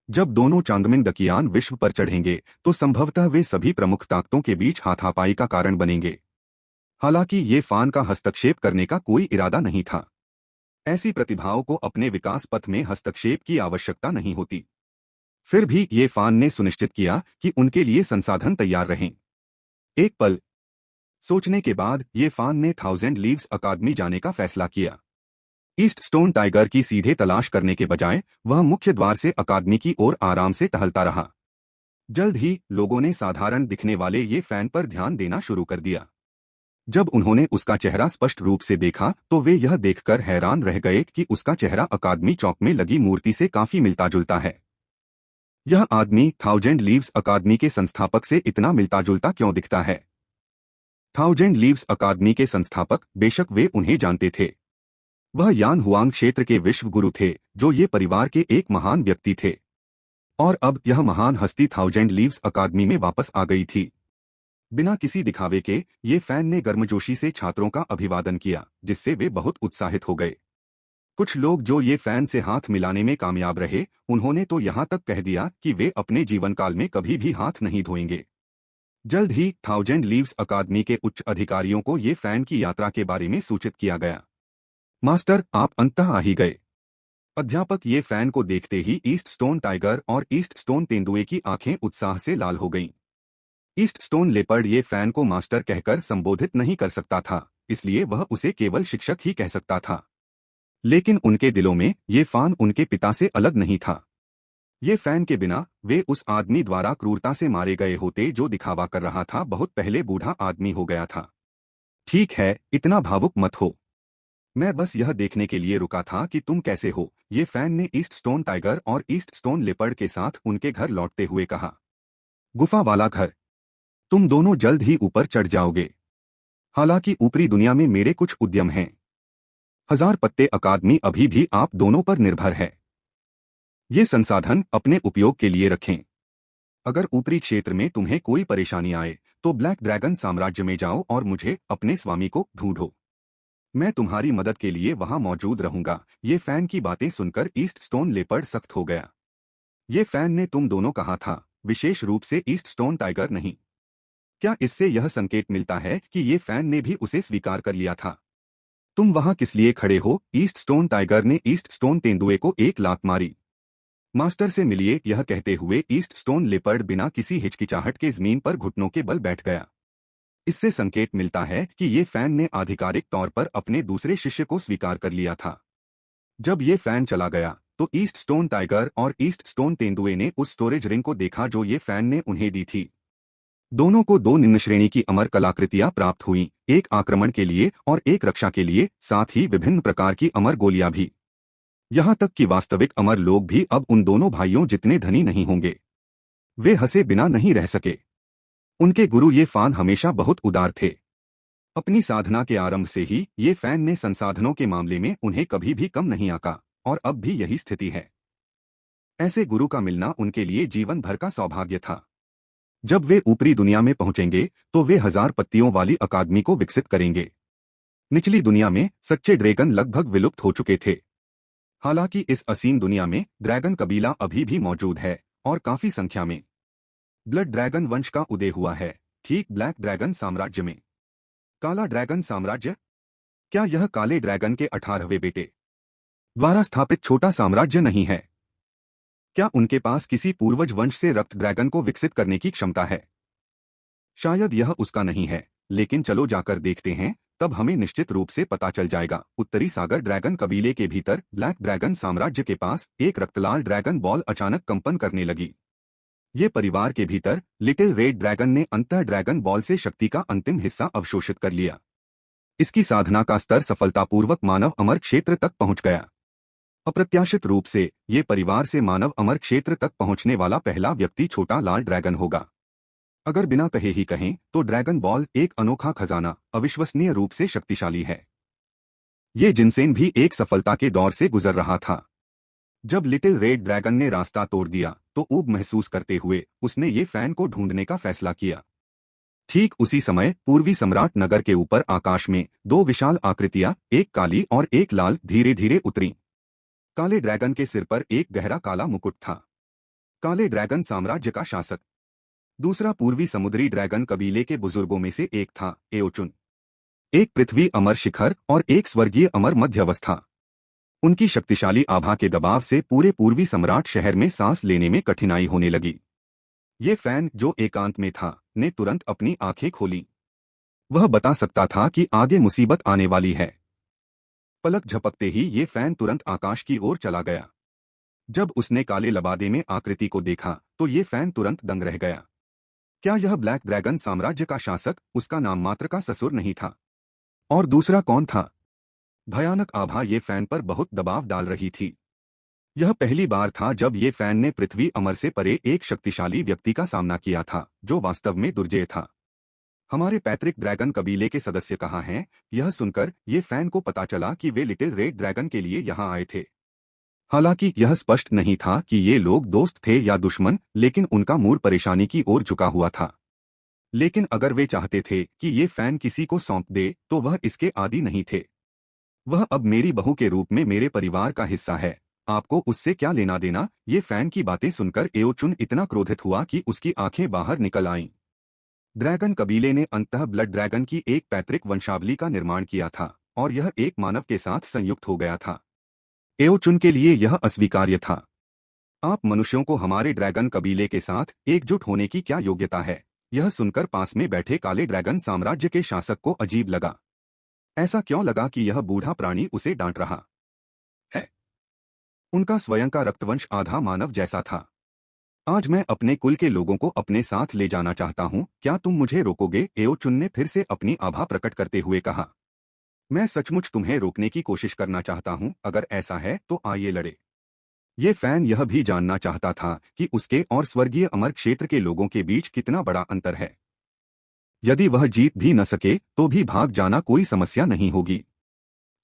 जब दोनों चांगमिंग दकियान विश्व पर चढ़ेंगे तो संभवतः वे सभी प्रमुख ताकतों के बीच हाथापाई का कारण बनेंगे। हालांकि ये फान का हस्तक्षेप करने का कोई इरादा नहीं था। ऐसी प्रतिभाओं को अपने विकास पथ में हस्तक्षेप की आवश्यकता नहीं होती। फिर भी ये फान ने सुनिश्चित किया कि उनके लिए संसाधन तैयार रहें। एक पल सोचने के बाद ये फान ने 1000 लीव्स अकादमी जाने का फैसला किया। ईस्ट स्टोन टाइगर की सीधे तलाश करने के बजाय वह मुख्य द्वार से अकादमी की ओर आराम से टहलता रहा। जल्द ही लोगों ने साधारण दिखने वाले ये फैन पर ध्यान देना शुरू कर दिया। जब उन्होंने उसका चेहरा स्पष्ट रूप से देखा तो वे यह देखकर हैरान रह गए कि उसका चेहरा अकादमी चौक में लगी मूर्ति से काफी मिलता जुलता है। यह आदमी 1000 लीव्स अकादमी के संस्थापक से इतना मिलता जुलता क्यों दिखता है? 1000 लीव्स अकादमी के संस्थापक, बेशक वे उन्हें जानते थे। वह यान हुआंग क्षेत्र के विश्व गुरु थे, जो ये परिवार के एक महान व्यक्ति थे। और अब यह महान हस्ती 1000 लीव्स अकादमी में वापस आ गई थी। बिना किसी दिखावे के ये फैन ने गर्मजोशी से छात्रों का अभिवादन किया, जिससे वे बहुत उत्साहित हो गए। कुछ लोग जो ये फैन से हाथ मिलाने में कामयाब रहे, उन्होंने तो यहाँ तक कह दिया कि वे अपने जीवन काल में कभी भी हाथ नहीं धोएंगे। जल्द ही 1000 लीव्स अकादमी के उच्च अधिकारियों को ये फैन की यात्रा के बारे में सूचित किया गया। मास्टर, आप अंततः आ ही गए। अध्यापक ये फैन को देखते ही ईस्ट स्टोन टाइगर और ईस्ट स्टोन तेंदुए की आंखें उत्साह से लाल हो गईं। ईस्ट स्टोन लेपर्ड ये फैन को मास्टर कहकर संबोधित नहीं कर सकता था, इसलिए वह उसे केवल शिक्षक ही कह सकता था। लेकिन उनके दिलों में ये फैन उनके पिता से अलग नहीं था। ये फैन के बिना वे उस आदमी द्वारा क्रूरता से मारे गए होते जो दिखावा कर रहा था बहुत पहले बूढ़ा आदमी हो गया था। ठीक है, इतना भावुक मत हो। मैं बस यह देखने के लिए रुका था कि तुम कैसे हो, ये फैन ने ईस्ट स्टोन टाइगर और ईस्ट स्टोन लेपर्ड के साथ उनके घर लौटते हुए कहा। गुफा वाला घर। तुम दोनों जल्द ही ऊपर चढ़ जाओगे। हालांकि ऊपरी दुनिया में मेरे कुछ उद्यम हैं। 1000 पत्ते अकादमी अभी भी आप दोनों पर निर्भर है। ये संसाधन अपने उपयोग के लिए रखें। अगर ऊपरी क्षेत्र में तुम्हें कोई परेशानी आए तो ब्लैक ड्रैगन साम्राज्य में जाओ और मुझे अपने स्वामी को ढूंढो। मैं तुम्हारी मदद के लिए वहां मौजूद रहूंगा। ये फैन की बातें सुनकर ईस्ट स्टोन लेपर्ड सख्त हो गया। ये फैन ने तुम दोनों कहा था, विशेष रूप से ईस्ट स्टोन टाइगर नहीं। क्या इससे यह संकेत मिलता है कि ये फैन ने भी उसे स्वीकार कर लिया था? तुम वहां किस लिए खड़े हो? ईस्ट स्टोन टाइगर ने ईस्ट स्टोन तेंदुए को एक लात मारी। मास्टर से मिलिए, यह कहते हुए ईस्ट स्टोन लेपर्ड बिना किसी हिचकिचाहट के जमीन पर घुटनों के बल बैठ गया। इससे संकेत मिलता है कि ये फैन ने आधिकारिक तौर पर अपने दूसरे शिष्य को स्वीकार कर लिया था। जब ये फैन चला गया तो ईस्ट स्टोन टाइगर और ईस्ट स्टोन तेंदुए ने उस स्टोरेज रिंग को देखा जो ये फैन ने उन्हें दी थी। दोनों को 2 निम्न श्रेणी की अमर कलाकृतियां प्राप्त हुईं, एक आक्रमण के लिए और एक रक्षा के लिए, साथ ही विभिन्न प्रकार की अमर गोलियां भी। यहां तक कि वास्तविक अमर लोग भी अब उन दोनों भाइयों जितने धनी नहीं होंगे। वे हंसे बिना नहीं रह सके। उनके गुरु ये फैन हमेशा बहुत उदार थे। अपनी साधना के आरंभ से ही ये फैन ने संसाधनों के मामले में उन्हें कभी भी कम नहीं आका, और अब भी यही स्थिति है। ऐसे गुरु का मिलना उनके लिए जीवन भर का सौभाग्य था। जब वे ऊपरी दुनिया में पहुंचेंगे तो वे 1000 पत्तियों वाली अकादमी को विकसित करेंगे। निचली दुनिया में सच्चे ड्रैगन लगभग विलुप्त हो चुके थे। हालांकि इस असीम दुनिया में ड्रैगन कबीला अभी भी मौजूद है, और काफी संख्या में। ब्लड ड्रैगन वंश का उदय हुआ है, ठीक ब्लैक ड्रैगन साम्राज्य में। काला ड्रैगन साम्राज्य? क्या यह काले ड्रैगन के 18वें बेटे द्वारा स्थापित छोटा साम्राज्य नहीं है? क्या उनके पास किसी पूर्वज वंश से रक्त ड्रैगन को विकसित करने की क्षमता है? शायद यह उसका नहीं है, लेकिन चलो जाकर देखते हैं, तब हमें निश्चित रूप से पता चल जाएगा। उत्तरी सागर ड्रैगन कबीले के भीतर ब्लैक ड्रैगन साम्राज्य के पास एक रक्तलाल ड्रैगन बॉल अचानक कंपन करने लगी। ये परिवार के भीतर लिटिल रेड ड्रैगन ने अंतः ड्रैगन बॉल से शक्ति का अंतिम हिस्सा अवशोषित कर लिया। इसकी साधना का स्तर सफलतापूर्वक मानव अमर क्षेत्र तक पहुंच गया। अप्रत्याशित रूप से ये परिवार से मानव अमर क्षेत्र तक पहुंचने वाला पहला व्यक्ति छोटा लाल ड्रैगन होगा। अगर बिना कहे ही कहें तो ड्रैगन बॉल एक अनोखा खजाना, अविश्वसनीय रूप से शक्तिशाली है। ये जिनसेन भी एक सफलता के दौर से गुजर रहा था। जब लिटिल रेड ड्रैगन ने रास्ता तोड़ दिया तो ऊब महसूस करते हुए उसने ये फैन को ढूंढने का फैसला किया। ठीक उसी समय पूर्वी सम्राट नगर के ऊपर आकाश में दो विशाल आकृतियां, एक काली और एक लाल, धीरे धीरे उतरी। काले ड्रैगन के सिर पर एक गहरा काला मुकुट था। काले ड्रैगन साम्राज्य का शासक। दूसरा पूर्वी समुद्री ड्रैगन कबीले के बुजुर्गों में से एक था, एओचुन। एक पृथ्वी अमर शिखर और एक स्वर्गीय अमर मध्यवस्था। उनकी शक्तिशाली आभा के दबाव से पूरे पूर्वी सम्राट शहर में सांस लेने में कठिनाई होने लगी। ये फैन, जो एकांत में था, ने तुरंत अपनी आंखें खोली। वह बता सकता था कि आगे मुसीबत आने वाली है। पलक झपकते ही ये फैन तुरंत आकाश की ओर चला गया। जब उसने काले लबादे में आकृति को देखा तो ये फैन तुरंत दंग रह गया। क्या यह ब्लैक ड्रैगन साम्राज्य का शासक उसका नाम मात्र का ससुर नहीं था? और दूसरा कौन था? भयानक आभा ये फैन पर बहुत दबाव डाल रही थी। यह पहली बार था जब ये फैन ने पृथ्वी अमर से परे एक शक्तिशाली व्यक्ति का सामना किया था, जो वास्तव में दुर्जय था। हमारे पैतृक ड्रैगन कबीले के सदस्य कहाँ हैं? यह सुनकर ये फैन को पता चला कि वे लिटिल रेड ड्रैगन के लिए यहाँ आए थे। हालांकि यह स्पष्ट नहीं था कि ये लोग दोस्त थे या दुश्मन, लेकिन उनका मूड परेशानी की ओर झुका हुआ था। लेकिन अगर वे चाहते थे कि ये फैन किसी को सौंप दे तो वह इसके आदी नहीं थे। वह अब मेरी बहू के रूप में मेरे परिवार का हिस्सा है। आपको उससे क्या लेना देना? ये फैन की बातें सुनकर एओचुन इतना क्रोधित हुआ कि उसकी आंखें बाहर निकल आईं। ड्रैगन कबीले ने अंततः ब्लड ड्रैगन की एक पैतृक वंशावली का निर्माण किया था और यह एक मानव के साथ संयुक्त हो गया था। एओचुन के लिए यह अस्वीकार्य था। आप मनुष्यों को हमारे ड्रैगन कबीले के साथ एकजुट होने की क्या योग्यता है? यह सुनकर पास में बैठे काले ड्रैगन साम्राज्य के शासक को अजीब लगा। ऐसा क्यों लगा कि यह बूढ़ा प्राणी उसे डांट रहा है? उनका स्वयं का रक्तवंश आधा मानव जैसा था। आज मैं अपने कुल के लोगों को अपने साथ ले जाना चाहता हूँ, क्या तुम मुझे रोकोगे? एओचुन ने फिर से अपनी आभा प्रकट करते हुए कहा। मैं सचमुच तुम्हें रोकने की कोशिश करना चाहता हूँ। अगर ऐसा है तो आइए लड़े। ये फैन यह भी जानना चाहता था कि उसके और स्वर्गीय अमर क्षेत्र के लोगों के बीच कितना बड़ा अंतर है। यदि वह जीत भी न सके तो भी भाग जाना कोई समस्या नहीं होगी।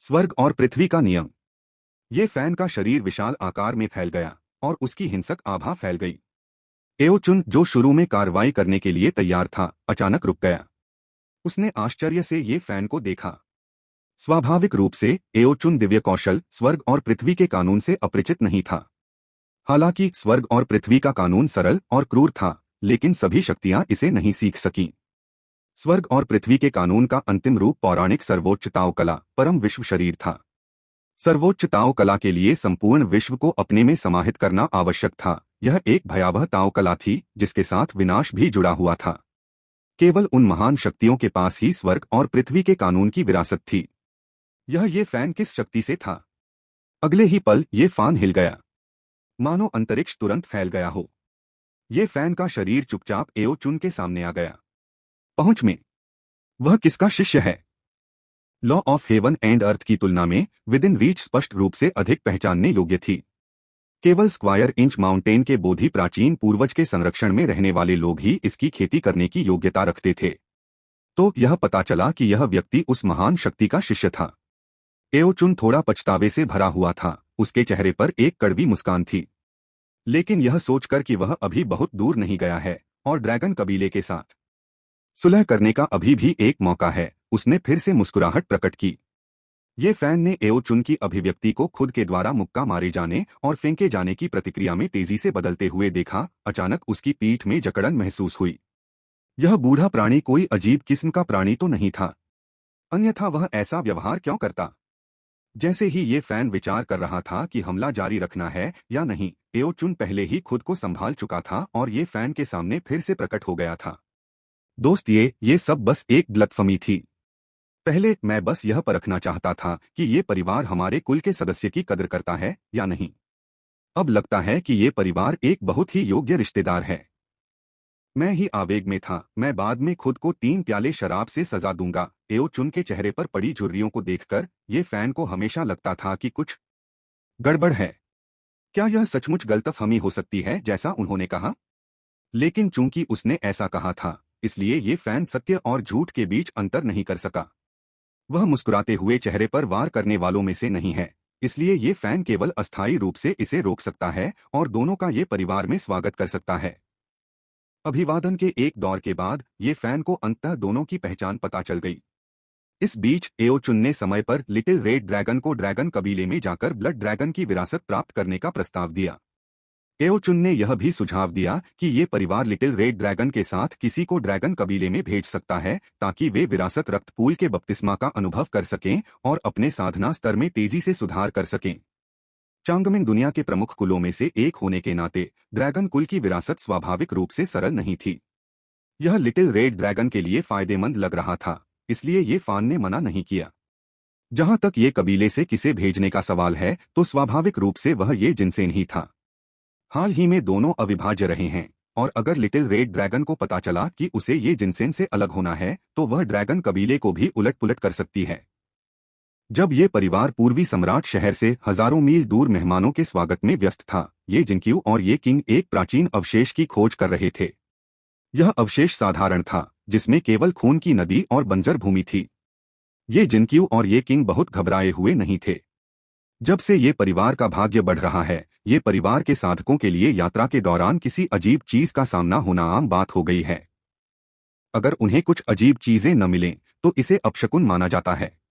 स्वर्ग और पृथ्वी का नियम। ये फैन का शरीर विशाल आकार में फैल गया और उसकी हिंसक आभा फैल गई। एओचुन, जो शुरू में कार्रवाई करने के लिए तैयार था, अचानक रुक गया। उसने आश्चर्य से ये फैन को देखा। स्वाभाविक रूप से एओचुन दिव्य कौशल, स्वर्ग और पृथ्वी के कानून से अपरिचित नहीं था। हालांकि स्वर्ग और पृथ्वी का कानून सरल और क्रूर था, लेकिन सभी शक्तियां इसे नहीं सीख सकीं। स्वर्ग और पृथ्वी के कानून का अंतिम रूप पौराणिक सर्वोच्च ताओ कला, परम विश्व शरीर था। सर्वोच्च ताओ कला के लिए संपूर्ण विश्व को अपने में समाहित करना आवश्यक था। यह एक भयावह ताओ कला थी जिसके साथ विनाश भी जुड़ा हुआ था। केवल उन महान शक्तियों के पास ही स्वर्ग और पृथ्वी के कानून की विरासत थी। ये फैन किस शक्ति से था? अगले ही पल ये फैन हिल गया, मानो अंतरिक्ष तुरंत फैल गया हो। ये फैन का शरीर चुपचाप एओचुन के सामने आ गया। पहुंच में वह किसका शिष्य है? Law of heaven and earth की तुलना में विद इन रीच स्पष्ट रूप से अधिक पहचानने योग्य थी। केवल स्क्वायर इंच माउंटेन के बोधि प्राचीन पूर्वज के संरक्षण में रहने वाले लोग ही इसकी खेती करने की योग्यता रखते थे। तो यह पता चला कि यह व्यक्ति उस महान शक्ति का शिष्य था। एओचुन थोड़ा पछतावे से भरा हुआ था। उसके चेहरे पर एक कड़वी मुस्कान थी, लेकिन यह सोचकर कि वह अभी बहुत दूर नहीं गया है और ड्रैगन कबीले के साथ सुलह करने का अभी भी एक मौका है, उसने फिर से मुस्कुराहट प्रकट की। ये फैन ने एओचुन की अभिव्यक्ति को खुद के द्वारा मुक्का मारे जाने और फेंके जाने की प्रतिक्रिया में तेजी से बदलते हुए देखा। अचानक उसकी पीठ में जकड़न महसूस हुई। यह बूढ़ा प्राणी कोई अजीब किस्म का प्राणी तो नहीं था, अन्यथा वह ऐसा व्यवहार क्यों करता? जैसे ही ये फैन विचार कर रहा था कि हमला जारी रखना है या नहीं, एओचुन पहले ही खुद को संभाल चुका था और ये फैन के सामने फिर से प्रकट हो गया था। दोस्त, ये सब बस एक गलतफहमी थी। पहले मैं बस यह परखना चाहता था कि ये परिवार हमारे कुल के सदस्य की कदर करता है या नहीं। अब लगता है कि ये परिवार एक बहुत ही योग्य रिश्तेदार है। मैं ही आवेग में था। मैं बाद में खुद को 3 प्याले शराब से सजा दूंगा। एओचुन के चेहरे पर पड़ी झुर्रियों को देखकर ये फैन को हमेशा लगता था कि कुछ गड़बड़ है। क्या यह सचमुच गलतफहमी हो सकती है जैसा उन्होंने कहा? लेकिन चूंकि उसने ऐसा कहा था, इसलिए ये फैन सत्य और झूठ के बीच अंतर नहीं कर सका। वह मुस्कुराते हुए चेहरे पर वार करने वालों में से नहीं है, इसलिए ये फैन केवल अस्थायी रूप से इसे रोक सकता है और दोनों का ये परिवार में स्वागत कर सकता है। अभिवादन के एक दौर के बाद ये फैन को अंततः दोनों की पहचान पता चल गई। इस बीच एओचुन ने समय पर लिटिल रेड ड्रैगन को ड्रैगन कबीले में जाकर ब्लड ड्रैगन की विरासत प्राप्त करने का प्रस्ताव दिया। एओचुन ने यह भी सुझाव दिया कि ये परिवार लिटिल रेड ड्रैगन के साथ किसी को ड्रैगन कबीले में भेज सकता है ताकि वे विरासत रक्त पूल के बपतिस्मा का अनुभव कर सकें और अपने साधना स्तर में तेजी से सुधार कर सकें। चांगमिंग दुनिया के प्रमुख कुलों में से एक होने के नाते ड्रैगन कुल की विरासत स्वाभाविक रूप से सरल नहीं थी। यह लिटिल रेड ड्रैगन के लिए फायदेमंद लग रहा था, इसलिए ये फान ने मना नहीं किया। जहां तक ये कबीले से किसे भेजने का सवाल है तो स्वाभाविक रूप से वह ये जिनसेन ही था। हाल ही में दोनों अविभाज्य रहे हैं और अगर लिटिल रेड ड्रैगन को पता चला कि उसे ये जिनसेन से अलग होना है तो वह ड्रैगन कबीले को भी उलट-पुलट कर सकती है। जब ये परिवार पूर्वी सम्राट शहर से हजारों मील दूर मेहमानों के स्वागत में व्यस्त था, ये जिनक्यू और ये किंग एक प्राचीन अवशेष की खोज कर रहे थे। यह अवशेष साधारण था, जिसमें केवल खून की नदी और बंजर भूमि थी। ये जिनक्यू और ये किंग बहुत घबराए हुए नहीं थे। जब से ये परिवार का भाग्य बढ़ रहा है, ये परिवार के साधकों के लिए यात्रा के दौरान किसी अजीब चीज का सामना होना आम बात हो गई है। अगर उन्हें कुछ अजीब चीजें न मिलें, तो इसे अपशकुन माना जाता है।